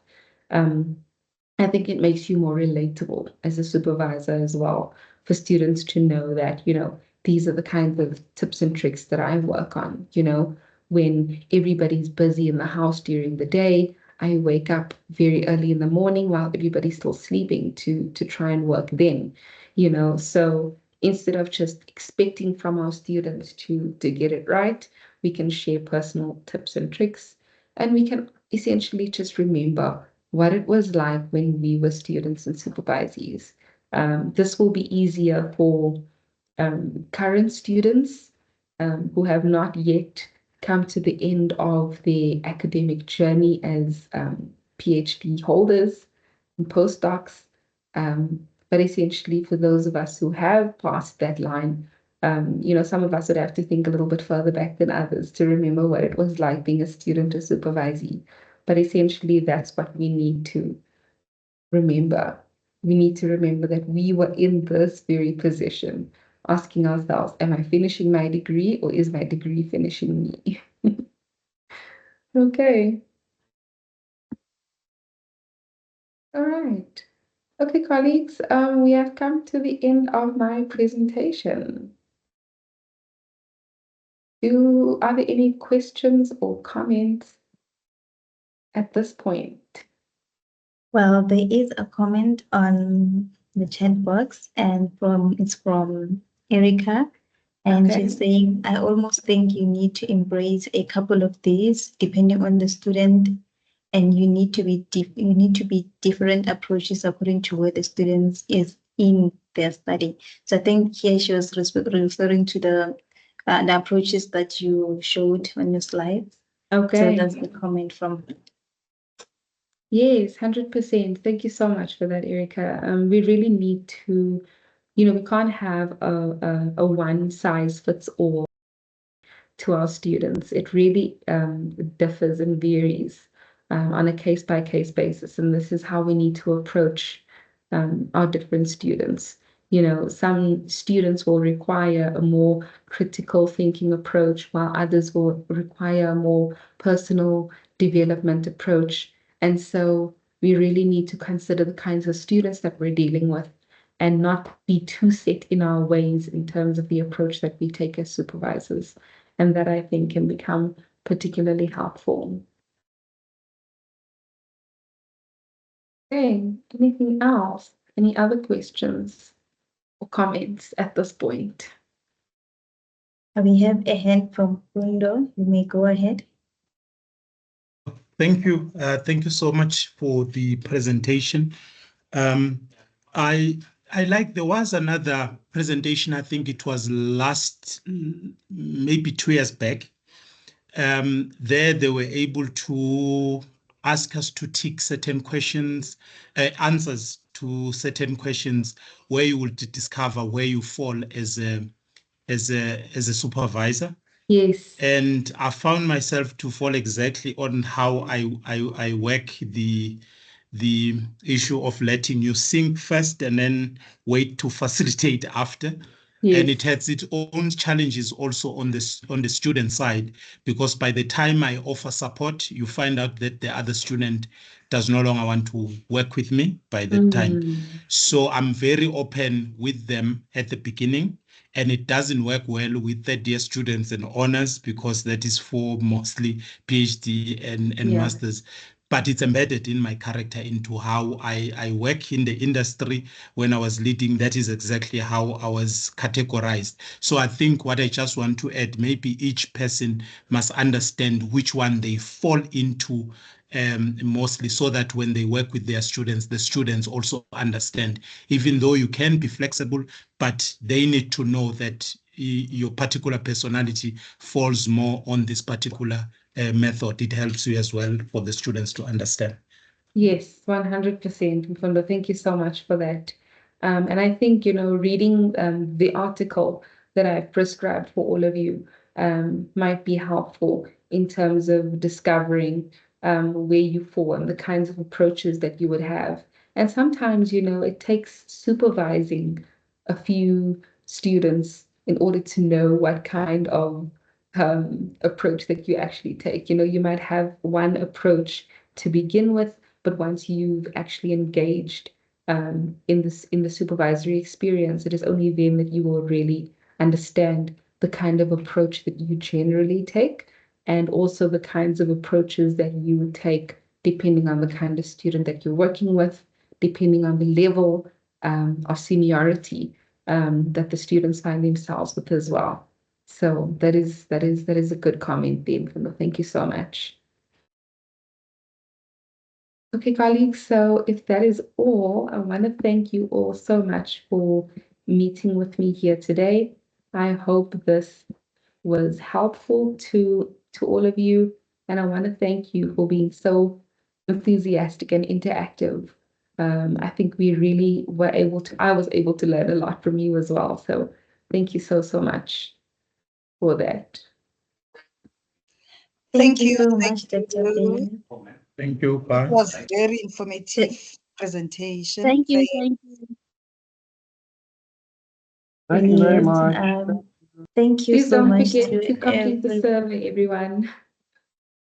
I think it makes you more relatable as a supervisor as well, for students to know that, these are the kinds of tips and tricks that I work on. When everybody's busy in the house during the day, I wake up very early in the morning while everybody's still sleeping to try and work then. So instead of just expecting from our students to get it right, we can share personal tips and tricks, and we can essentially just remember what it was like when we were students and supervisees. This will be easier for current students who have not yet come to the end of their academic journey as PhD holders and postdocs. But essentially, for those of us who have passed that line, some of us would have to think a little bit further back than others to remember what it was like being a student or supervisee. But essentially, that's what we need to remember. We need to remember that we were in this very position, asking ourselves, am I finishing my degree or is my degree finishing me? Okay. All right. Okay, colleagues, we have come to the end of my presentation. Are there any questions or comments at this point? Well, there is a comment on the chat box, and it's from Erica, and Okay. she's saying, I almost think you need to embrace a couple of these depending on the student, and you need to be different approaches according to where the students is in their study. So I think here she was referring to the approaches that you showed on your slides. Okay. So that's the comment from her. Yes, 100%. Thank you so much for that, Erica. We really need to, we can't have a one size fits all to our students. It really differs and varies on a case by case basis. And this is how we need to approach our different students. Some students will require a more critical thinking approach, while others will require a more personal development approach. And so we really need to consider the kinds of students that we're dealing with and not be too set in our ways in terms of the approach that we take as supervisors. And that I think can become particularly helpful. Okay, anything else? Any other questions or comments at this point? We have a hand from Fundo. You may go ahead. Thank you. Thank you so much for the presentation. I like, there was another presentation, I think it was last, maybe 2 years back. There they were able to ask us to tick certain questions, answers to certain questions where you would discover where you fall as a supervisor. Yes. And I found myself to fall exactly on how I work the issue of letting you sink first and then wait to facilitate after. Yes. And it has its own challenges also on the student side, because by the time I offer support, you find out that the other student does no longer want to work with me by that time. So I'm very open with them at the beginning, and it doesn't work well with third-year students and honors, because that is for mostly PhD and masters. But it's embedded in my character, into how I work in the industry. When I was leading, that is exactly how I was categorized. So I think what I just want to add, maybe each person must understand which one they fall into, mostly, so that when they work with their students, the students also understand, even though you can be flexible, but they need to know that your particular personality falls more on this particular method. It helps you as well for the students to understand. Yes, 100%. Mfundo, thank you so much for that. And I think, reading the article that I've prescribed for all of you might be helpful in terms of discovering where you fall and the kinds of approaches that you would have. And sometimes, it takes supervising a few students in order to know what kind of approach that you actually take. You might have one approach to begin with, but once you've actually engaged in the supervisory experience, it is only then that you will really understand the kind of approach that you generally take, and also the kinds of approaches that you would take depending on the kind of student that you're working with, depending on the level of seniority that the students find themselves with as well. So that is a good comment there, Mfundo. Thank you so much. Okay, colleagues, so if that is all, I want to thank you all so much for meeting with me here today. I hope this was helpful to all of you, and I want to thank you for being so enthusiastic and interactive. I think we really I was able to learn a lot from you as well. So thank you so, so much for that. Thank you so much, Dr. you. Bailey. Thank you. It Bye. was very informative presentation. Thank you. Thank you. Thank you very Yes, much. thank you Please so don't much forget to to complete the every. survey, everyone.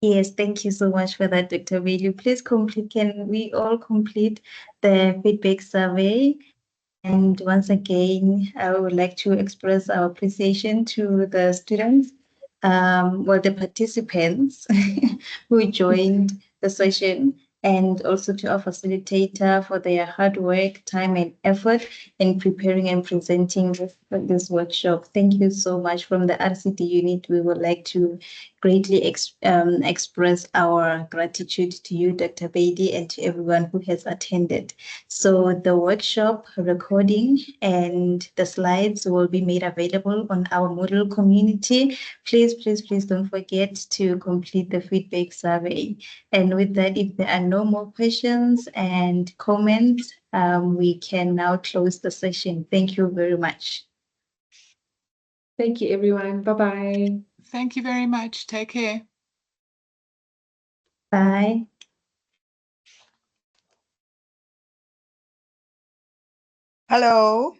Yes, thank you so much for that, Dr. Bailey. Please complete. Can we all complete the feedback survey? And once again, I would like to express our appreciation to the students, the participants who joined the session, and also to our facilitator for their hard work, time, and effort in preparing and presenting this workshop. Thank you so much. From the RCD unit, we would like to greatly express our gratitude to you, Dr. Beatty, and to everyone who has attended. So the workshop recording and the slides will be made available on our Moodle community. Please don't forget to complete the feedback survey. And with that, if there are no more questions and comments, we can now close the session. Thank you very much. Thank you, everyone. Bye-bye. Thank you very much. Take care. Bye. Hello.